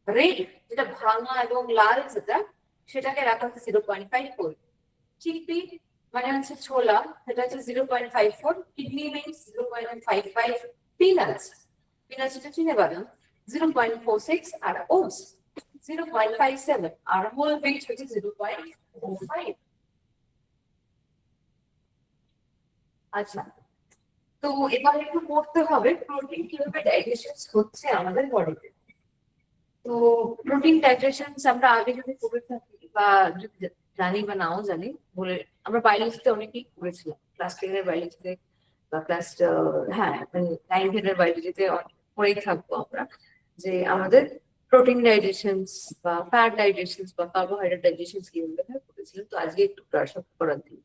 রেড যেটা ভাঙা এবং লাল যেটা, সেটাকে রাখা হচ্ছে 0.54। চিকপি মানে হচ্ছে ছোলা, সেটা হচ্ছে 0.54। Kidney beans 0.55। পিনাটস যেটা চিনে বাদাম 0.46। আর ওটস 0.57। আর হোল হুইট হচ্ছে 0.45। আচ্ছা, তো এবার একটু পড়তে হবে প্রোটিন কিভাবে ডাইজেশন হচ্ছে আমাদের বডিতে। তো প্রোটিন ডাইজেশন আমরা আগে যদি করে থাকি বা যদি জানি বা নাও জানি, বলে আমরা বায়োলজিতে অনেকেই করেছিলাম, ক্লাস 10 এর বায়োলজিতে বা ক্লাস হ্যাঁ মানে 9-10 এর বায়োলজিতে পড়েই থাকবো আমরা, যে আমাদের প্রোটিন ডাইজেশন বা ফ্যাট ডাইজেশন বা কার্বোহাইড্রেট ডাইজেশন কিভাবে হয় করেছিলাম। তো আজকে একটু ব্রাশ আপ করার দিন।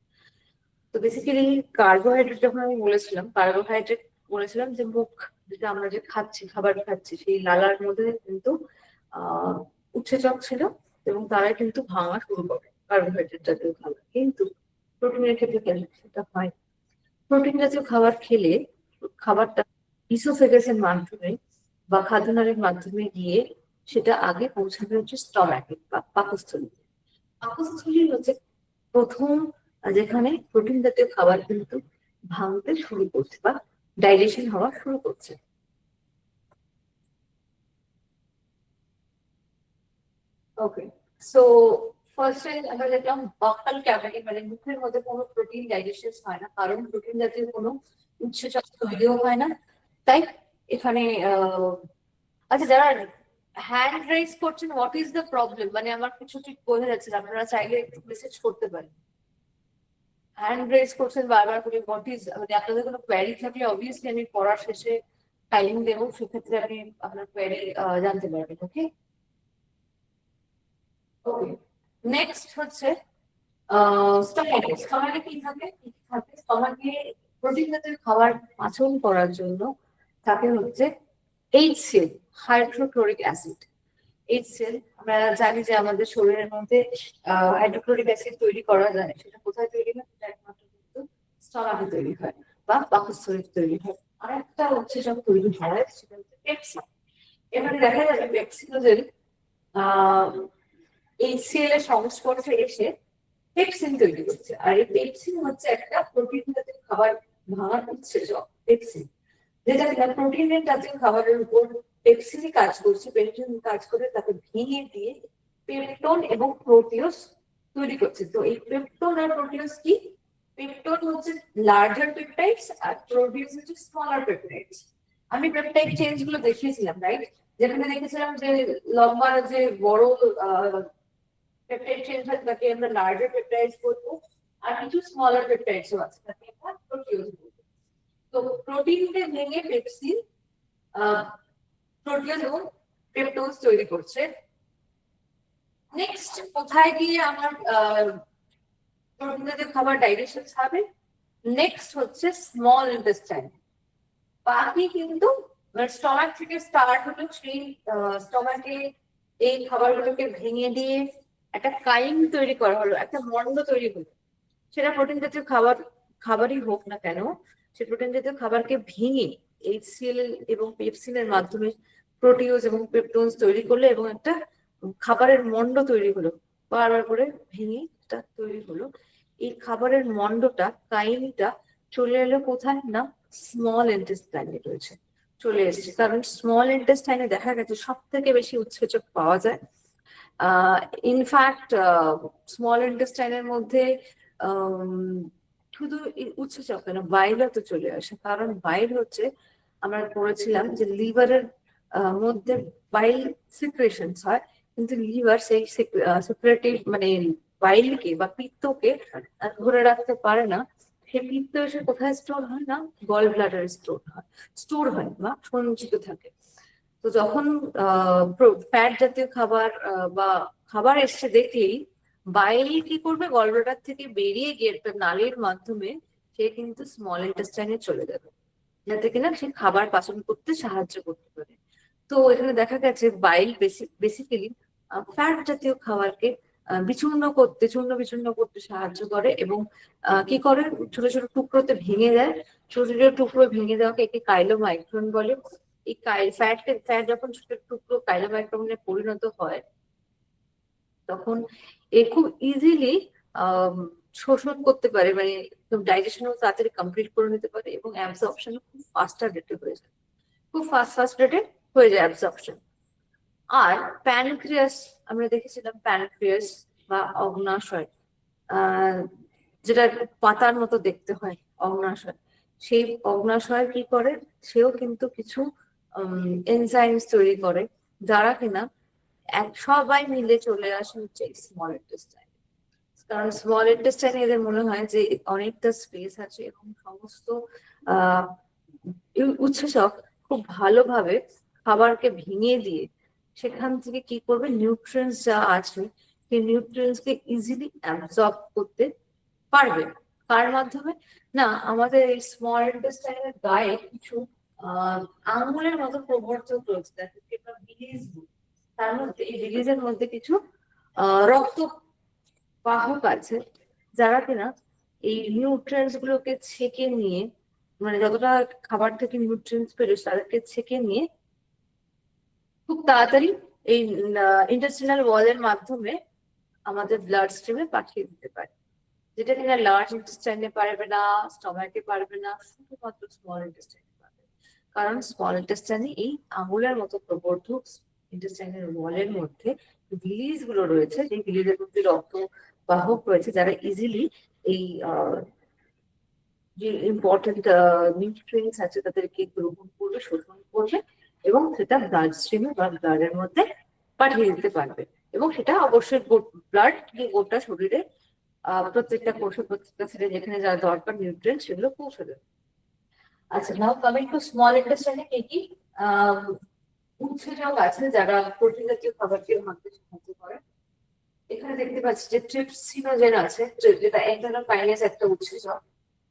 তো বেসিক্যালি কার্বোহাইড্রেট যখন আমি বলেছিলাম, কার্বোহাইড্রেট বলেছিলাম যে মুখ যেটা আমরা যে খাচ্ছি, খাবার খাচ্ছি, সেই লালার মধ্যে কিন্তু উৎসেচক ছিল এবং তারা কিন্তু ভাঙা শুরু করে কার্বোহাইড্রেট জাতীয় খাবার। কিন্তু প্রোটিনের ক্ষেত্রে কেন সেটা হয়? প্রোটিন জাতীয় খাবার খেলে খাবারটা ইসোফেগাসের মাধ্যমে বা খাদ্যনালীর মাধ্যমে গিয়ে সেটা আগে পৌঁছাবে হচ্ছে স্টমাকে বা পাকস্থলীতে। পাকস্থলী হচ্ছে প্রথম যেখানে প্রোটিন জাতীয় খাবার কিন্তু ভাঙতে শুরু করছে বা ডাইজেশন হওয়া শুরু করছে। ওকে, সো ফার্স্টে আমরা দেখলাম বাকাল ক্যাভিটি মানে মুখের মধ্যে কোনো প্রোটিন ডাইজেশন হয় না, কারণ প্রোটিন জাতীয় কোনো উৎসেচক তৈরিও হয় না। তাই এখানে আচ্ছা, যারা হ্যান্ড রেজ করছেন, হোয়াট ইজ দ্য প্রবলেম? মানে আমার কিছু ঠিক বোঝা যাচ্ছে না, আপনারা চাইলে একটু মেসেজ করতে পারেন। হ্যান্ড রেজ করছেন বারবার করে, হোয়াট ইজ, মানে আপনাদের কোনো কোয়ারি থাকলে অবভিয়াসলি আমি পড়ার শেষে টাইম দেবো, সেক্ষেত্রে আপনি আপনার কোয়ারি জানতে পারবেন। ওকে ওকে, নেক্সট হচ্ছে স্টমাকে। স্টমাকে কি থাকে? স্টমাকে প্রোটিন জাতীয় খাবার পাচন করার জন্য থাকে হচ্ছে HCl, হাইড্রোক্লোরিক অ্যাসিড। HCl আমরা জানি যে আমাদের শরীরের মধ্যে হাইড্রোক্লোরিক অ্যাসিড তৈরি করা যায়, সেটা কোথায় তৈরি হয়? সেটা একমাত্র কিন্তু স্টমাকে তৈরি হয় বা পাকস্থলীতে তৈরি হয়। আর একটা উৎসেচক তৈরি হয়, সেটা হচ্ছে পেপসিন। এখানে দেখা যাবে পেপসিনোজেন HCl এর সংস্পর্শে এসে পেপসিন তৈরি করছে। আর এই পেপসিন হচ্ছে একটা প্রোটিন জাতীয় খাবার ভাঙার উৎসেচক পেপসিন, যেটা কিনা প্রোটিন জাতীয় খাবারের উপর পেপসিনই কাজ করছে। পেপসিন কাজ করে তাকে ভেঙে দিয়ে পেপটোন এবং প্রোটিওস তৈরি করছে। তো এই পেপটোন আর প্রোটিওস কি? পেপটোন হচ্ছে লার্জার পেপটাইডস আর প্রোটিওস হচ্ছে স্মলার পেপটাইডস। আমি পেপটাইড চেঞ্জ গুলো দেখিয়েছিলাম, রাইট? যেখানে দেখেছিলাম যে লম্বা যে বড় পেপটাইড চেঞ্জ হয় তাকে আমরা লার্জার পেপটাইডস বলবো, আর কিছু স্মলার পেপটাইডসও আছে তাকে আমরা প্রোটিওস বলবো। তো প্রোটিনকে ভেঙে পেপসিন প্রোটিওস এবং পেপটোজ তৈরি করছে। নেক্সট কোথায় গিয়ে আমার প্রোটিন জাতীয় খাবার ডাইজেশন হবে? নেক্সট হচ্ছে স্মল ইন্টেস্টাইন। বাকি কিন্তু স্টমাক থেকে স্টার্ট হলো, সেই স্টমাকে এই খাবারগুলোকে ভেঙে দিয়ে একটা কাইম তৈরি করা হলো, একটা মন্ড তৈরি হলো। সেটা প্রোটিন জাতীয় খাবারই হোক না কেন, সে প্রোটিন জাতীয় খাবারকে ভেঙে HCl এবং পেপসিনের মাধ্যমে প্রোটিওজ এবং পেপটোনস তৈরি করলো এবং একটা খাবারের মন্ড তৈরি হলো। বারবার করে ভেঙে এটা তৈরি হলো। এই খাবারের মন্ডটা, কাইমটা চলে এলো কোথায়? না, স্মল ইন্টেস্টাইনে রয়েছে, চলে এসেছে। কারণ স্মল ইন্টেস্টাইনে দেখা গেছে সব থেকে বেশি উৎসেচক পাওয়া যায়। ইনফ্যাক্ট স্মল ইন্টেস্টাইনের মধ্যে শুধু উৎসেচক কেন, বাইলও তো চলে আসে। কারণ বাইল হচ্ছে, আমরা পড়েছিলাম যে লিভারের মধ্যে বাইল সিক্রেশন হয়, কিন্তু লিভার সেই সিক্রেটিভ মানে বাইলকে বা পিত্তকে ধরে রাখতে পারে না। সে পিত্ত এসে কোথায় স্টোর হয়? না, গল ব্লাডারে স্টোর হয় বা সঞ্চিত থাকে। তো যখন ফ্যাট জাতীয় খাবার বা খাবার এসছে দেখলেই বাইল কি করবে? গলব্লাডার থেকে বেরিয়ে গিয়ে একটা নালীর মাধ্যমে সে কিন্তু স্মল ইন্টেস্টাইনে চলে যাবে, যাতে কিনা সে খাবার পাচন করতে সাহায্য করতে পারে। তো এখানে দেখা গেছে বাইল বেসিক্যালি ফ্যাট জাতীয় খাবারকে চূর্ণ বিচূর্ণ করতে সাহায্য করে এবং কি করে? ছোট ছোট টুকরোতে ভেঙে দেয়। ছোট ছোট টুকরো ভেঙে দেওয়াকে একে কাইলোমাইক্রন বলে। এই ফ্যাট যখন ছোট টুকরো কাইলোমাইক্রনে পরিণত হয়, তখন এ খুব ইজিলি শোষণ করতে পারে, মানে ডাইজেশনও তাড়াতাড়ি কমপ্লিট করে নিতে পারে এবং অ্যাবজর্পশন খুব ফাস্টার রেটে হয়ে যায়, খুব ফাস্ট রেটে হয়ে যায় অ্যাবজর্পশন। আর প্যানক্রিয়াস, আমরা দেখেছিলাম প্যানক্রিয়াস বা অগ্নাশয়, যেটা পাতার মতো দেখতে হয় অগ্নাশয়। সেই অগ্নাশয় কি করে? সেও কিন্তু কিছু এনজাইমস তৈরি করে, যারা কিনা সবাই মিলে চলে আসে হচ্ছে স্মল ইন্টেস্টাইন। কারণ স্মল ইন্টেস্টাইনে এদের মনে হয় যে অনেকটা স্পেস আছে এবং সমস্ত আহ উৎসেচক খুব ভালোভাবে খাবারকে ভেঙে দিয়ে সেখান থেকে কি করবে? নিউট্রিয়েন্টস যা আছে সেই নিউট্রিয়েন্টস কে ইজিলি অ্যাবজর্ব করতে পারবে। কার মাধ্যমে? না, আমাদের এই স্মল ইন্টেস্টাইনের গায়ে কিছু আঙুলের মতো প্রবর্তক রয়েছে, তাদেরকে আমরা বিলিজ বলি। তার মধ্যে এই বিলিজের মধ্যে কিছু রক্ত বাহক আছে, যারা কিনা এই নিউট্রিয়েন্টস গুলোকে ছেঁকে নিয়ে, মানে যতটা খাবার থেকে নিউট্রিয়েন্টস পেরেছে তাদেরকে ছেঁকে নিয়ে খুব তাড়াতাড়ি এই ইন্টেস্টিনাল ওয়ালের মাধ্যমে আমাদের ব্লাড স্ট্রিমে পাঠিয়ে দিতে পারে, যেটা কিনা লার্জ ইন্টেস্টাইনে পারবে না, স্টমাকে পারবে না, শুধুমাত্র স্মল ইন্টেস্টাইনে পারবে। কারণ স্মল ইন্টেস্টাইনে এই আঙুলের মতো প্রবর্ধক ইন্টেস্টাইনের ওয়ালের মধ্যে ভিলিজ গুলো রয়েছে, যে ভিলিজের মধ্যে রক্ত বাহক রয়েছে, যারা ইজিলি এই যে ইম্পর্টেন্ট নিউট্রিয়েন্টস আছে তাদেরকে গ্রহণ করবে, শোষণ করবে এবং সেটা ব্লাড স্ট্রিমে বা ব্লাডের মধ্যে পাঠিয়ে দিতে পারবে। এবং সেটা অবশ্যই ব্লাড গোটা শরীরে প্রত্যেকটা কোষে, প্রত্যেকটা সেলে যেখানে যা দরকার নিউট্রিয়েন্ট সেগুলো পৌঁছে দেবে। আচ্ছা, নাও কামিং টু স্মল ইন্টেস্টাইনে কি কি উৎসেচক আছে যারা প্রোটিন জাতীয় খাবারকে ভাঙতে সাহায্য করে? এখানে দেখতে পাচ্ছি যে ট্রিপসিনোজেন আছে, যেটা এন্টেরোকাইনেজ একটা উৎসেচক,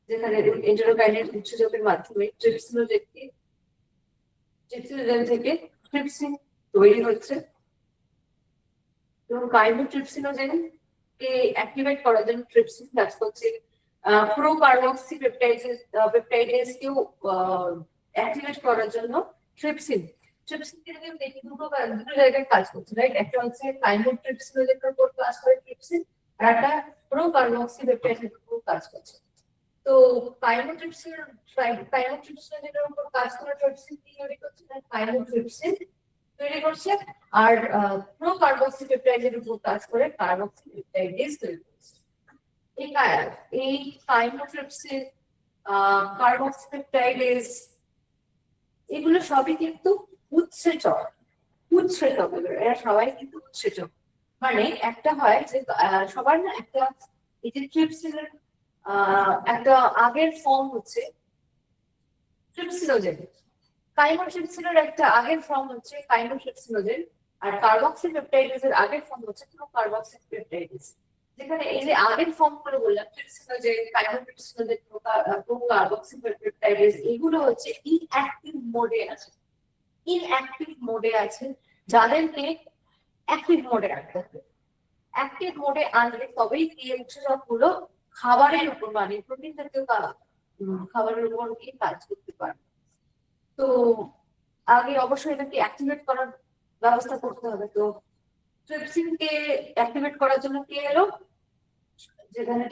যেখানে এন্টেরোকাইনেজ উৎসেচকের মাধ্যমে ট্রিপসিনোজেন থেকে ট্রিপসিন তৈরি হচ্ছে। এবং কাইমোট্রিপসিনোজেন কে অ্যাক্টিভেট করার জন্য ট্রিপসিন কাজ করছে। প্রো কার্বক্সি পেপটাইডেজ কেও অ্যাক্টিভেট করার জন্য ট্রিপসিন কে যদি আমি দেখি দুটো জায়গায় কাজ করছে, রাইট? একটা হচ্ছে কাইমোট্রিপসিনোজেনের উপর কাজ করে ট্রিপসিন, আর একটা প্রো কার্বক্সি পেপটাইডের উপর কাজ করছে। তো কাইমোট্রিপসিনের উপর কাজ করে ট্রিপসিন তৈরি করছে, কাইমোট্রিপসিন তৈরি করছে, আর প্রো কার্বক্সিপেপটাইডের উপর কাজ করে কার্বক্সিপেপটাইডেজ তৈরি করছে। এই কাইমোট্রিপসিন, কার্বক্সিপেপটাইডেজ, এগুলো সবই কিন্তু উৎসেচক। এরা সবাই কিন্তু উৎসেচক। মানে একটা হয় যে সবার না একটা, এই যে ট্রিপসিনের একটা আগের ফর্ম হচ্ছে ট্রিপসিনোজেন, কাইমোট্রিপসিনের একটা আগের ফর্ম হচ্ছে কাইমোট্রিপসিনোজেন, আর কার্বক্সিপেপটাইডেজের আগের ফর্ম হচ্ছে কার্বক্সিপেপটাইডেজ। যেখানে এই যে আগের ফর্ম গুলো বললাম, ট্রিপসিনোজেন, কাইমোট্রিপসিনোজেন, কার্বক্সিপেপটাইডেজ, এগুলো হচ্ছে ইনঅ্যাক্টিভ মোডে আছে, যাদেরকে অ্যাক্টিভ মোডে রাখতে হবে। অ্যাক্টিভ মোডে আনলে তবেই এই উৎসেচক গুলো খাবারের উপর, মানে প্রোটিন জাতীয় খাবারের উপর গিয়ে কাজ করতে পারে। তো আগে অবশ্যই এটাকে অ্যাক্টিভেট করার ব্যবস্থা করতে হবে। তো ট্রিপসিনকে অ্যাক্টিভেট করার জন্য কে এলো, যেখানে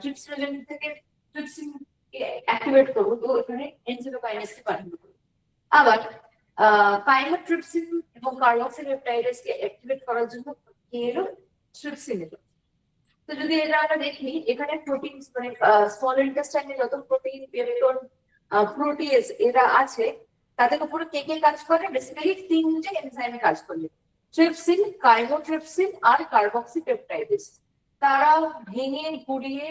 ট্রিপসিনোজেন থেকে ট্রিপসিনকে অ্যাক্টিভেট করবো, তো এখানে এনজাইমোকাইনেজকে পাঠানো করবো। আবার কাইমোট্রিপসিন এবং কার্বক্সিপেপটাইডেজকে অ্যাক্টিভেট করার জন্য কে এলো, ট্রিপসিন এলো। তো যদি এটা আমরা দেখি, এখানে প্রোটিন, মানে স্মল ইন্টেস্টাইনে যত প্রোটিন, পেপটন, প্রোটিয়েজ এরা আছে, তাদের উপরে কে কে কাজ করে? বেসিক্যালি তিনটে এনজাইমে কাজ করে, ট্রিপসিন, কাইমোট্রিপসিন আর কার্বক্সিপেপটাইডেজ। তারা ভেঙে গুঁড়িয়ে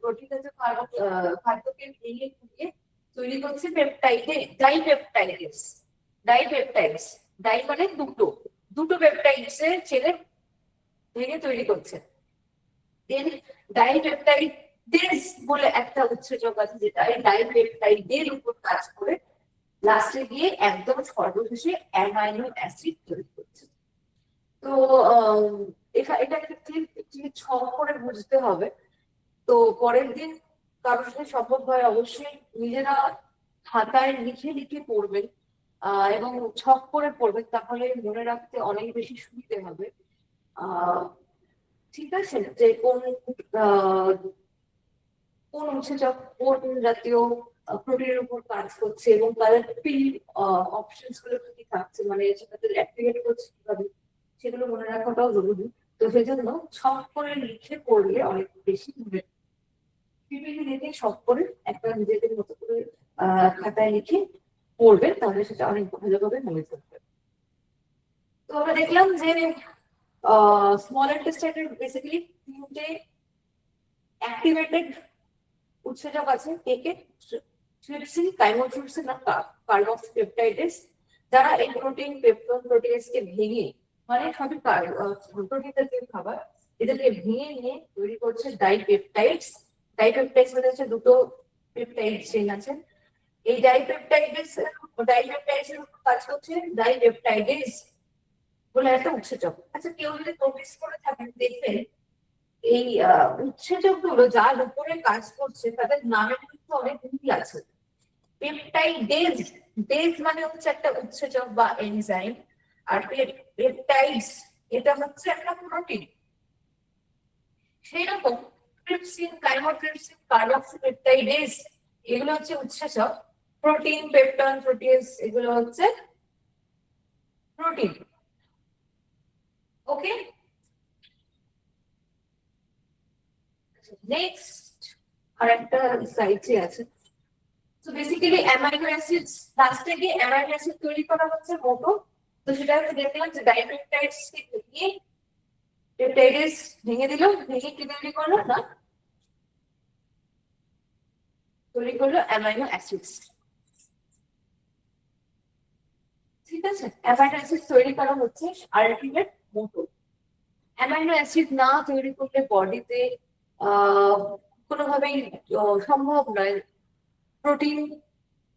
প্রোটিন জাতীয় খাদ্যকে ভেঙে গুঁড়িয়ে তৈরি করছে ডাইপেপটাইডেজ। ডাই মানে দুটো পেপটাইডসের ছেড়ে ভেঙে তৈরি করছে। ডাইপেপটাইডেজ বলে একটা উৎসেচক আছে, যেটা ডাইপেপটাইডের উপর কাজ করে লাস্টে গিয়ে একদম সর্বশেষে অ্যামাইনো অ্যাসিড তৈরি করছে। তো এটা একটি ছক করে বুঝতে হবে। তো পরের দিন কারোর সাথে সম্ভব হয় অবশ্যই নিজেরা খাতায় লিখে পড়বেন, এবং ছক করে পড়বেন, তাহলে মনে রাখতে অনেক বেশি সুবিধে হবে। ঠিক আছে, যে কোন উৎসেচক কোন জাতীয় প্রোটিনের উপর কাজ করছে এবং তাদের অপশনস গুলো কি থাকছে, মানে সেটাতে অ্যাক্টিভেট করছে কিভাবে, সেগুলো মনে রাখাটাও জরুরি। তো সেই জন্য ছক করে লিখে পড়লে অনেক বেশি পিপিটি দেখে শখ করে একটা নিজেদের মতো করে খাতায় লিখে পড়বে, তাহলে সেটা অনেক ভালোভাবে মনে থাকবে। তো আমরা দেখলাম যে স্মল ইন্টেস্টাইনের বেসিক্যালি তিনটে অ্যাক্টিভেটেড উৎসেচক আছে, ট্রিপসিন, কাইমোট্রিপসিন আর কার্বক্সিপেপটাইডেজ, যারা এই প্রোটিন, পেপটন, প্রোটিয়েজকে ভেঙে, মানে সবই প্রোটিন জাতীয় খাবার, এদেরকে ভেঙে নিয়ে তৈরি করছে ডাইপেপটাইডস। ডাইপেপটাইডস মানে হচ্ছে দুটো পেপটাইড চেইন আছে। এই ডাইপেপটাইডের কাজ করছে ডাইপেপটাইডেজ বলে একটা উৎসেচক। আচ্ছা, কেউ যদি নোটিস করে থাকেন, দেখবেন এই উৎসেচক গুলো যার উপরে কাজ করছে তাদের নামের কিন্তু অনেক মিল আছে। পেপটাইডেজ মানে হচ্ছে একটা উৎসেচক বা এনজাইম, আর পেপটাইডস এটা হচ্ছে একটা প্রোটিন। সেই রকম ট্রিপসিন, কাইমোট্রিপসিন, কার্বক্সিপেপটাইডেজ এগুলো হচ্ছে উৎসেচক, প্রোটিন, পেপটন, প্রোটিয়েজ এগুলো হচ্ছে প্রোটিন। ওকে, নেক্সট আরেকটা স্লাইডে আছে। তো বেসিক্যালি অ্যামাইনো অ্যাসিডস, লাস্টে গিয়ে অ্যামাইনো অ্যাসিড তৈরি করা হচ্ছে মোটো। তো সেটা দেখলাম যে ডাইপেপটাইডস কে ভেঙে পেপটাইডেজ ভেঙে দিল, ভেঙে কি তৈরি করলো না, তৈরি করলো অ্যামাইনো অ্যাসিডস। ঠিক আছে, অ্যামাইনো অ্যাসিড তৈরি করা হচ্ছে আলটিমেট মোটো। অ্যামাইনো অ্যাসিড না তৈরি করলে বডিতে কোনোভাবেই সম্ভব নয় প্রোটিন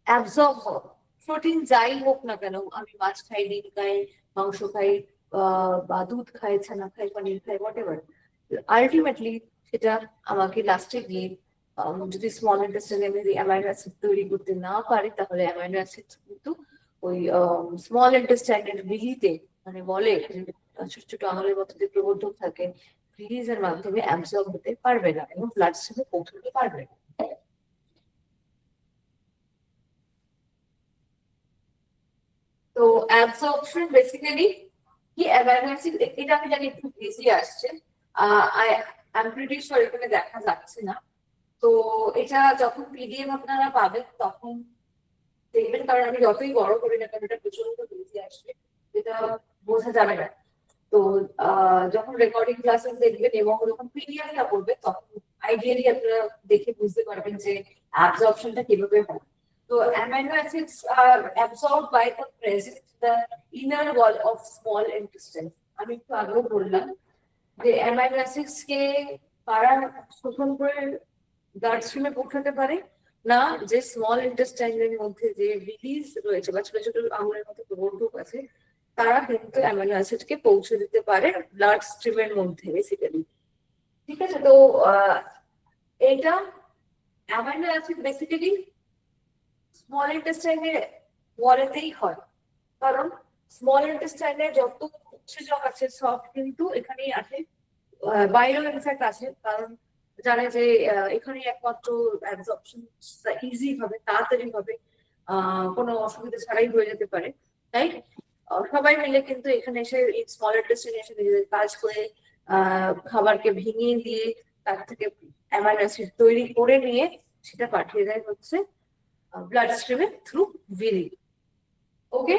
অ্যাবজর্ব হওয়া। প্রোটিন যাই হোক না কেন, আমি মাছ খাই, ডিম খাই, মাংস খাই, বা দুধ খাই, ছানা খাই, পনির খাই, হোয়াট এভার, আলটিমেটলি সেটা আমাকে লাস্টে গিয়ে যদি স্মল ইন্টেস্টাইনে আমি অ্যামাইনো অ্যাসিড তৈরি করতে না পারি, তাহলে অ্যামাইনো অ্যাসিড কিন্তু ওই স্মল ইন্টেস্টাইনের বিলিতে, মানে বলে যে ছোট ছোট আঙুলের মতো যে প্রবর্ধক থাকে, রিলিজের মাধ্যমে অ্যাবজর্ব হতে পারবে না এবং ব্লাড স্ট্রিমে পৌঁছতে পারবে না। তো অ্যাবজর্পশন বেসিক্যালি কি, অ্যামাইনো অ্যাসিড, এটা আমি জানি একটু বেশি আসছে, আই এম প্রিটি শিওর এখানে দেখা যাচ্ছে না। তো এটা যখন পিডিএফ আপনারা পাবেন তখন দেখবেন, কারণ আমি যতই বড় করি না কেন এটা প্রচন্ড বেশি আসবে, যেটা বোঝা যাবে না। তো যখন রেকর্ডিং ক্লাসেস দেখবেন এবং যখন পিডিএফটা করবে তখন আইডিয়ালি আপনারা দেখে বুঝতে পারবেন যে অ্যাবজর্পশনটা কিভাবে হয়। তো অ্যামাইনো অ্যাসিডস আর absorbed by the present the inner wall of small intestine. আমি একটু আগেও বললাম যে অ্যামাইনো অ্যাসিডস কে কারা শোষণ করে ব্লাড স্ট্রিমে পৌঁছাতে পারে না, যে স্মল ইন্টেস্টাইনের মধ্যে যে রিলিজ রয়েছে বা ছোট ছোট আঙুলের মতো প্রবর্ধক আছে, তারা কিন্তু অ্যামাইনো অ্যাসিডকে পৌঁছে দিতে পারে ব্লাড স্ট্রিমের মধ্যে বেসিক্যালি। ঠিক আছে, তো এটা অ্যামাইনো অ্যাসিড বেসিক্যালি স্মল ইন্টেস্টাইনের ওয়ালেতেই হয়, কারণ স্মল ইন্টেস্টাইনে যত উৎসেচক আছে সব কিন্তু এখানেই আসে, বাইরেও ইনফ্যাক্ট আসে, কারণ জানে যে এখানে একমাত্র অ্যাবজর্পশন ইজি হবে, তাড়াতাড়ি হবে, কোনো অসুবিধা ছাড়াই হয়ে যেতে পারে। তাই সবাই মিলে কিন্তু এখানে এসে স্মল ইন্টেস্টাইনে এসে নিজেদের কাজ করে খাবারকে ভেঙে দিয়ে তার থেকে অ্যামাইনো অ্যাসিড তৈরি করে নিয়ে সেটা পাঠিয়ে দেয় হচ্ছে ব্লাড স্ট্রিমে থ্রু ভিরি। ওকে,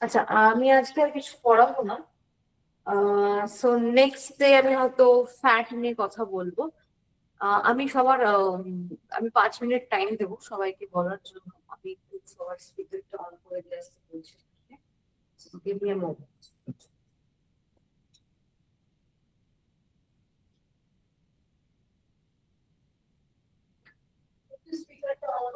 আচ্ছা, আমি আজকে আর কিছু পড়াবো না। সো নেক্সট ডে আমি হয়তো ফ্যাট নিয়ে কথা বলবো। আমি সবার আমি 5 মিনিট টাইম দেবো সবাইকে বলার জন্য। আমি একটু সবার স্পিকারটা অন করে দিয়ে আসতে বলছি। Give me a moment. স্পিকারটা অন।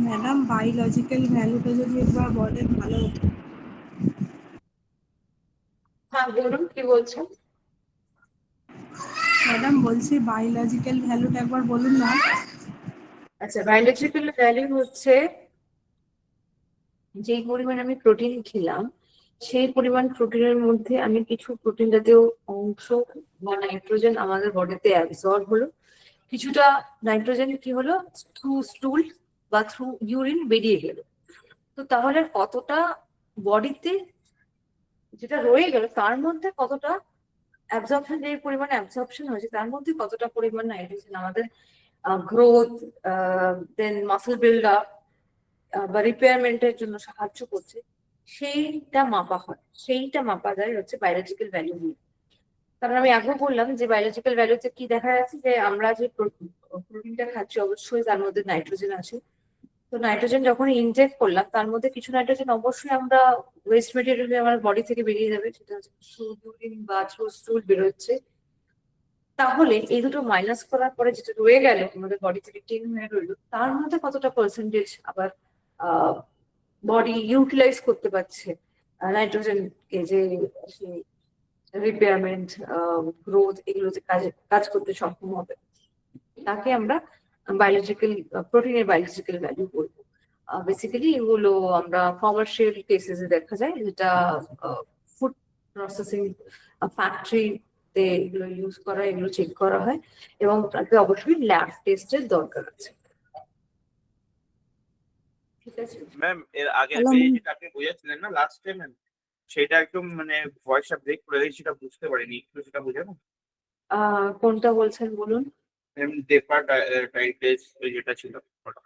ম্যাডাম বায়োলজিক্যাল ভ্যালুটা যদি একবার বলেন ভালো হতো। হ্যাঁ বলুন, কি বলছেন? ম্যাডাম বলছি বায়োলজিক্যাল ভ্যালুটা একবার বলুন না। আচ্ছা, বায়োলজিক্যাল ভ্যালু হচ্ছে যেই পরিমাণ আমি প্রোটিন খেলাম সেই পরিমাণ প্রোটিনের মধ্যে আমি কিছু প্রোটিন জাতীয় অংশ বা নাইট্রোজেন আমাদের বডিতে অ্যাবজর্ব হলো, কিছুটা নাইট্রোজেন কি হলো থ্রু স্টুল বা থ্রু ইউরিন বেরিয়ে গেল। তো তাহলে কতটা বডিতে যেটা রয়ে গেল তার মধ্যে কতটা অ্যাবজর্পশন, যে পরিমাণ অ্যাবজর্পশন হয়েছে তার মধ্যে কতটা পরিমাণ নাইট্রোজেন আমাদের গ্রোথ, দেন মাসেল বিল্ড আপ বা রিপেয়ারমেন্টের জন্য সাহায্য করছে, সেইটা মাপা হয়, সেইটা মাপা যায় হচ্ছে বায়োলজিক্যাল ভ্যালু দিয়ে। কারণ আমি আগেও বললাম যে বায়োলজিক্যাল ভ্যালুতে কি দেখা যাচ্ছে যে আমরা যে প্রোটিনটা খাচ্ছি অবশ্যই তার মধ্যে নাইট্রোজেন আছে। তো নাইট্রোজেন যখন ইনজেক্ট করলাম তার মধ্যে কিছু নাইট্রোজেন অবশ্যই আমরা ওয়েস্ট মেটেরিয়াল আমার বডি থেকে বেরিয়ে যাবে, সেটা হচ্ছে থ্রু ইউরিন বা থ্রু স্টুল বেরোচ্ছে। তাহলে এই দুটো মাইনাস করার পরে যেটা রয়ে গেল আমাদের বডি থেকে টেন হয়ে রইলো, তার মধ্যে কতটা পার্সেন্টেজ আবার বডি ইউটিলাইজ করতে পারছে নাইট্রোজেন কে, যে রিপেয়ারমেন্ট, গ্রোথ, এগুলোতে কাজ করতে সক্ষম হবে, তাকে আমরা বায়োলজিক্যাল প্রোটিনের বায়োলজিক্যাল ভ্যালু বলবো। বেসিক্যালি এগুলো আমরা কমার্শিয়াল কেসেসে দেখা যায়, যেটা ফুড প্রসেসিং ফ্যাক্টরিতে এগুলো ইউজ করা, এগুলো চেক করা হয় এবং তাকে অবশ্যই ল্যাব টেস্টের দরকার আছে। ঠিক আছে ম্যাম, এর আগের হ্যালো পেজে যেটা আপনি বুঝাচ্ছিলেন না লাস্ট টাইম, সেটা একদম মানে ভয়েসটা ব্রেক করে দিয়েছি, সেটা বুঝতে পারিনি, একটু সেটা বুঝাবো? কোনটা বলছেন বলুন? ম্যাম ডেপাটাইটিস যেটা ছিল ওটা।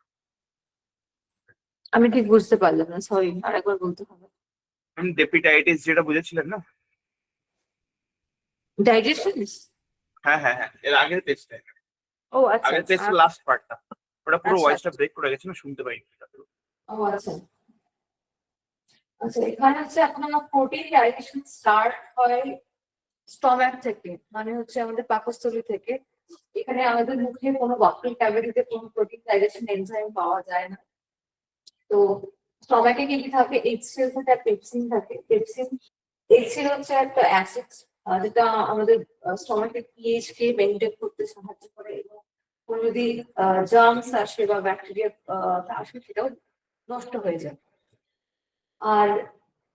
আমি ঠিক বুঝতে পারলাম না, সরি, আরেকবার বলতে হবে। ম্যাম ডেপিটাইটিস যেটা বুঝেছিলেন না? ডাইজেশন? হ্যাঁ হ্যাঁ হ্যাঁ, এর আগের পেজটা। ও আচ্ছা আগের টেস্টের লাস্ট পার্টটা ওটা পুরো আচ্ছা, ভয়েসটা ব্রেক করে গেছে, না শুনতে পাইনি। ও আচ্ছা আচ্ছা। এখানে হচ্ছে আপনার প্রোটিন ডাইজেশন স্টার্ট হয় স্টমাক থেকে, মানে হচ্ছে আমাদের পাকস্থলী থেকে। এখানে আমাদের মুখে কোনো বাফেল ক্যাভিটিতে কোনো প্রোটিন ডাইজেশন এনজাইম পাওয়া যায় না। তো স্টমাকে কি কি থাকে, এইচসিএল থাকে আর পেপসিন থাকে। এইচসিএল হচ্ছে একটা অ্যাসিড যেটা আমাদের স্টমাকের পিএইচ কে মেনটেন করতে সাহায্য করে, এবং কোনো যদি জার্মস আসে বা ব্যাকটেরিয়া আসে সেটাও নষ্ট হয়ে যায়। আর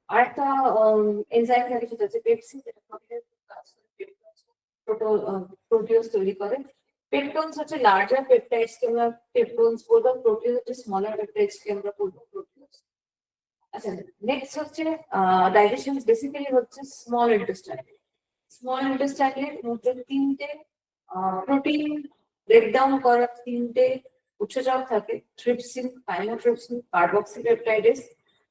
আরেকটা এনজাইম থাকে সেটা হচ্ছে পেপসিন, যেটা প্রোটিনের কাজ করে, প্রোটিওস তৈরি করে। পেপটোনস হচ্ছে লার্জার পেপটাইডস কে আমরা পেপটোনস বলবো, প্রোটিওস হচ্ছে স্মলার পেপটাইডস কে আমরা বলবো প্রোটিওস। আচ্ছা, নেক্সট হচ্ছে ডাইজেশন বেসিক্যালি হচ্ছে স্মল ইন্টেস্টাইনের মধ্যে তিনটে প্রোটিন ব্রেকডাউন করার তিনটে উৎসেচক থাকে, ট্রিপসিন, কাইমোট্রিপসিন, কার্বক্সিপেপটাইডেস,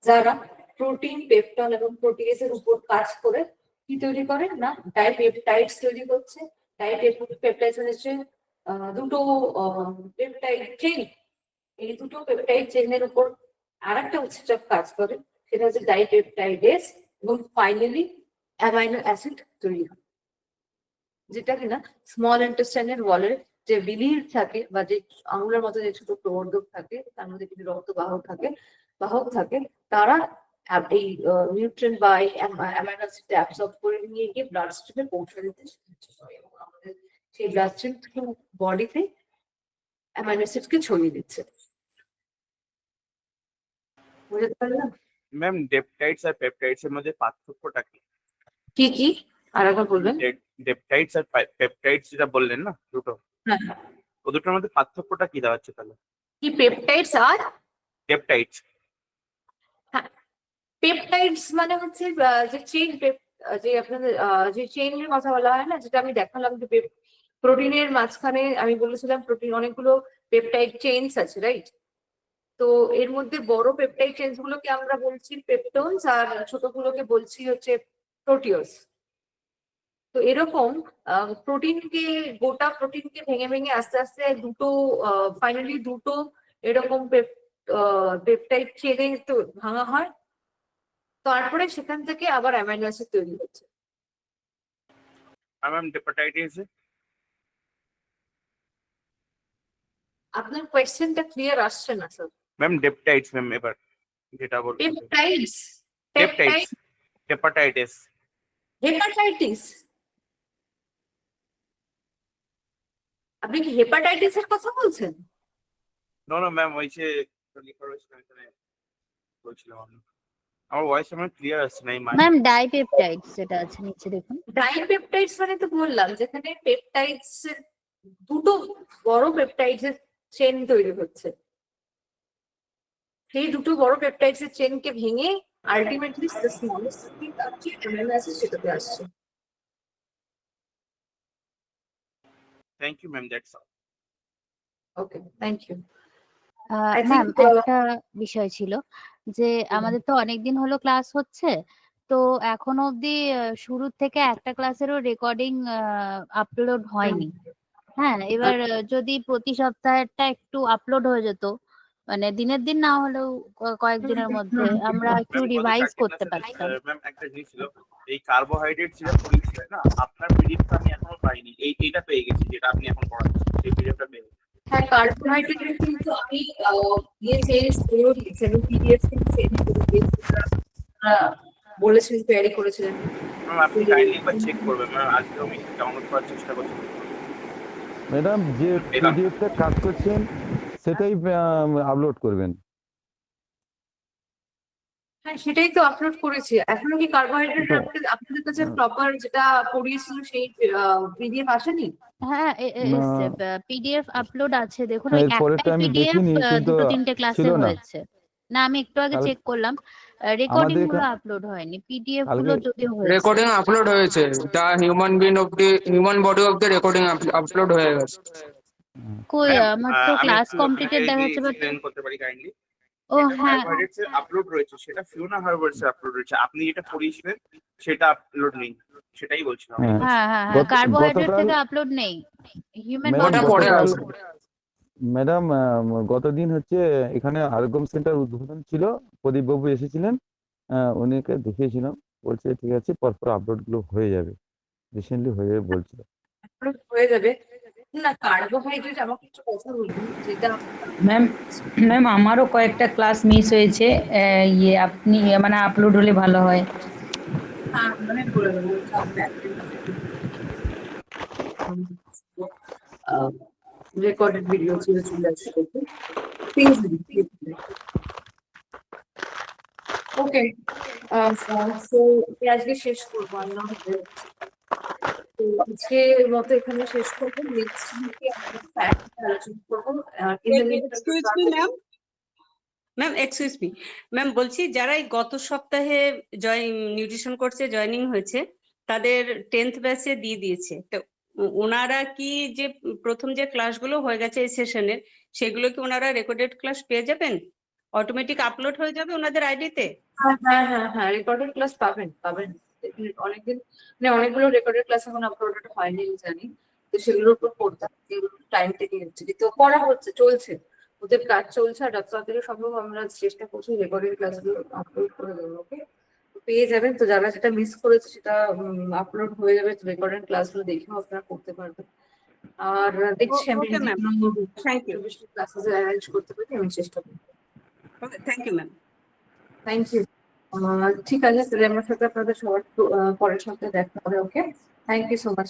যারা প্রোটিন, পেপটন এবং প্রোটিয়েজের উপর কাজ করে কি তৈরি করে না ডাইপেপটাইডস তৈরি করছে। ডাইপেপটাইডস হচ্ছে দুটো পেপটাইড চেইন, এই দুটো পেপটাইড চেইনের উপর আরেকটা উৎসেচক কাজ করে, সেটা হচ্ছে ডাইপেপটাইডেস, এবং ফাইনালি অ্যামাইনো অ্যাসিড তৈরি হয়, যেটা কিনা স্মল ইন্টেস্টাইনের ওয়ালের যে বিলির থাকে বা যে আঙুলের মতো যে ছোট প্রবর্ধক থাকে, তার মধ্যে কিছু বাহক থাকে, তারা এই নিউট্রিয়েন্ট বা অ্যামাইনো অ্যাসিড অ্যাবসর্ব করে নিয়ে গিয়ে ব্লাড স্ট্রিমে পৌঁছে দিতে সাহায্য করে, এবং আমাদের সেই ব্লাড স্ট্রিম থেকে বডিতে অ্যামাইনো অ্যাসিডকে ছড়িয়ে দিচ্ছে। বুঝতে পারলাম? ম্যাম ডেপটাইডস আর পেপটাইডস এর মধ্যে পার্থক্যটা কি? কি আর একবার বলবেন? ডেপটাইডস আর পেপটাইডস যেটা বললেন না দুটো, হ্যাঁ, ও দুটোর মধ্যে পার্থক্যটা কি দাঁড়াচ্ছে তাহলে? কি পেপটাইডস আর ডেপটাইডস পেপটাইডস মানে হচ্ছে যে চেইন, যে আপনাদের যে চেইনের কথা বলা হয় না, যেটা আমি দেখালাম যে প্রোটিনের মাঝখানে আমি বলেছিলাম প্রোটিন অনেকগুলো পেপটাইড চেইনস আছে, রাইট? তো এর মধ্যে বড় পেপটাইড চেইনস গুলোকে আমরা বলছি পেপটোনস, আর ছোটগুলোকে বলছি হচ্ছে প্রোটিওস। তো এরকম গোটা প্রোটিনকে ভেঙে ভেঙে আস্তে আস্তে দুটো ফাইনালি দুটো এরকম পেপটাইড চেইনে তো ভাঙা হয়, তারপরে সেখান থেকে আবার অ্যামাইনো অ্যাসিড তৈরি হচ্ছে। আর ম্যাম হেপাটাইটিস আপনার কোয়েশ্চেনটা ক্লিয়ার আসছে না স্যার। ম্যাম ডেপটাইডস ম্যাম এবার যেটা বলছেন পেপটাইডস, ডেপটাইডস হেপাটাইটিস হেপাটাইটিস, আপনি কি হেপাটাইটিস এর কথা বলছেন? নো নো ম্যাম ওই যে লিখার রয়েছে এখানে বলছিলাম আমি, আমার ভয়েস আমার ক্লিয়ার আসছে না এই ম্যাম ডাইপেপটাইডস যেটা আছে নিচে দেখুন। ডাইপেপটাইডস মানে তো বললাম যেখানে পেপটাইডস এর দুটো বড় পেপটাইডস এর চেইন তৈরি হচ্ছে, সেই দুটো বড় পেপটাইডস এর চেইনকে ভেঙে ultimately the smallest amino acid সেটাতে আসছে। Thank you ma'am, that's all. Okay, thank you. I ma'am think, একটা বিষয় ছিল যে আমাদের তো অনেকদিন হলো ক্লাস হচ্ছে, তো এখনো অবধি শুরু থেকে একটা ক্লাসেরও রেকর্ডিং আপলোড হয়নি। হ্যাঁ, এবার যদি প্রতি সপ্তাহেরটা একটু আপলোড হয়ে যেত, মানে দিনের দিন না হলেও কয়েকদিনের মধ্যে আমরা একটু রিভাইজ করতে পারতাম। ম্যাম একটা জিনিস ছিল, এই কার্বোহাইড্রেট যেটা পড়িয়েছিলেন না, আপনার পিডিএফটা আমি এখনো পাইনি, এইটা পেয়ে গেছি যেটা আপনি এখন পড়াচ্ছেন, সেই পিডিএফটা পেয়ে গেছি। হ্যাঁ, কার্বোহাইড্রেট কিন্তু আমি চেঞ্জ করে দিয়েছি, আমি পিডিএফ কিন্তু চেঞ্জ করে দিয়েছি, বলেছিলেন কোয়ারি করেছিলেন। ম্যাম আপনি কাইন্ডলি একবার চেক করবেন ম্যাম, আজকে আমি ডাউনলোড করার চেষ্টা করছি। ম্যাডাম যে পিডিএফটা কাজ করছেন সেটাই আপলোড করবেন। হ্যাঁ, সেটাই তো আপলোড করেছি। এখনো কি কার্বোহাইড্রেট আপনাদের কাছে প্রপার যেটা পড়িয়েছিল সেই পিডিএফ আসেনি? হ্যাঁ, পিডিএফ আপলোড আছে, দেখুন ওই এরপরেরটা একটা আমি পিডিএফ দেখিনি, কিন্তু দুটো তিনটে ক্লাসে ছিল না। হয়েছে। না, আমি একটু আগে কাল- চেক করলাম, রেকর্ডিং আমাদের গুলো এখা- আপলোড হয়নি, পিডিএফ কালকে- গুলো যদিও হয়েছে। রেকর্ডিং আপলোড হয়েছে, the human body of the recording upload হয়ে গেছে। কই ম্যাম, আমার তো আমি ক্লাস একটু কমপ্লিটেড আপনাকে দেখাচ্ছে, বাট explain করতে পারি কাইন্ডলি? ও হ্যাঁ কার্বোহাইড্রেটস এর আপলোড রয়েছে, সেটা ফিওনা হার্বার্স এর আপলোড রয়েছে। আপনি যেটা পড়িয়েছিলেন সেটা আপলোড নেই, সেটাই বলছিলাম। হ্যাঁ হ্যাঁ হ্যাঁ হ্যাঁ গত- কার্বোহাইড্রেট গতকাল- থেকে আপলোড নেই, হিউম্যান ম্যাডাম ওটা বডি পরে গতকাল আসবে। ম্যাডাম গতদিন হচ্ছে এখানে আরগম সেন্টার উদ্বোধন ছিল, প্রদীপ বাবু এসেছিলেন, উনিকে দেখিয়েছিলাম, বলছে ঠিক আছে পরপর আপলোড গুলো হয়ে যাবে, রিসেন্টলি হয়ে যাবে বলছিল। Upload হয়ে যাবে। না, কার্বোহাইড্রেট আমাকে একটু কথা বলুন, যেটা ম্যাম ম্যাম আমারও কয়েকটা ক্লাস মিস হয়েছে, আপনি মানে আপলোড হলে ভালো হয়। মানে বলে দেবো রেকর্ডেড ভিডিও ছিল, চলে আসছে ওকে। সো আজকে শেষ করবো আমরা, তো আজকের মতো এখানে শেষ করবো। নেক্সট উইকে আমরা ফ্যাক্ট আলোচনা করবো। Excuse me ma'am, excuse me ma'am, বলছি যারা এই গত সপ্তাহে নিউট্রিশন কোর্সে জয়েনিং হয়েছে তাদের 10th ব্যাচে দিয়ে দিয়েছে, তো ওনারা কি যে প্রথম যে ক্লাসগুলো হয়ে গেছে এই সেশনের, সেগুলো কি ওনারা রেকর্ডেড ক্লাস পেয়ে যাবেন? অটোমেটিক আপলোড হয়ে যাবে ওনাদের আইডিতে? হ্যাঁ, রেকর্ডেড ক্লাস পাবেন। অনেকদিন মানে অনেকগুলো রেকর্ডেড ক্লাস এখন আপলোডেড হয়নি আমি জানি, তো সেগুলোর উপর পড়তে টাইম থেকে হচ্ছে, তো করা হচ্ছে, চলছে, ওদের কাজ চলছে। আর যত তাড়াতাড়ি সম্ভব আমরা চেষ্টা করছি রেকর্ডেড ক্লাসগুলো আপলোড করে দেবো। ওকে, পেয়ে যাবেন। তো যারা যেটা মিস করেছে সেটা আপলোড হয়ে যাবে, রেকর্ডেড ক্লাসগুলো দেখেও আপনারা করতে পারবেন। আর দেখছি আমি Okay, ma'am. Thank you. Classes arrange করতে পারি, আমি চেষ্টা করবো। Okay, thank you ma'am. Thank you. ঠিক আছে, তাহলে আমার সাথে আপনাদের সবার পরের সপ্তাহে দেখা হবে। ওকে, থ্যাংক ইউ সো মাচ।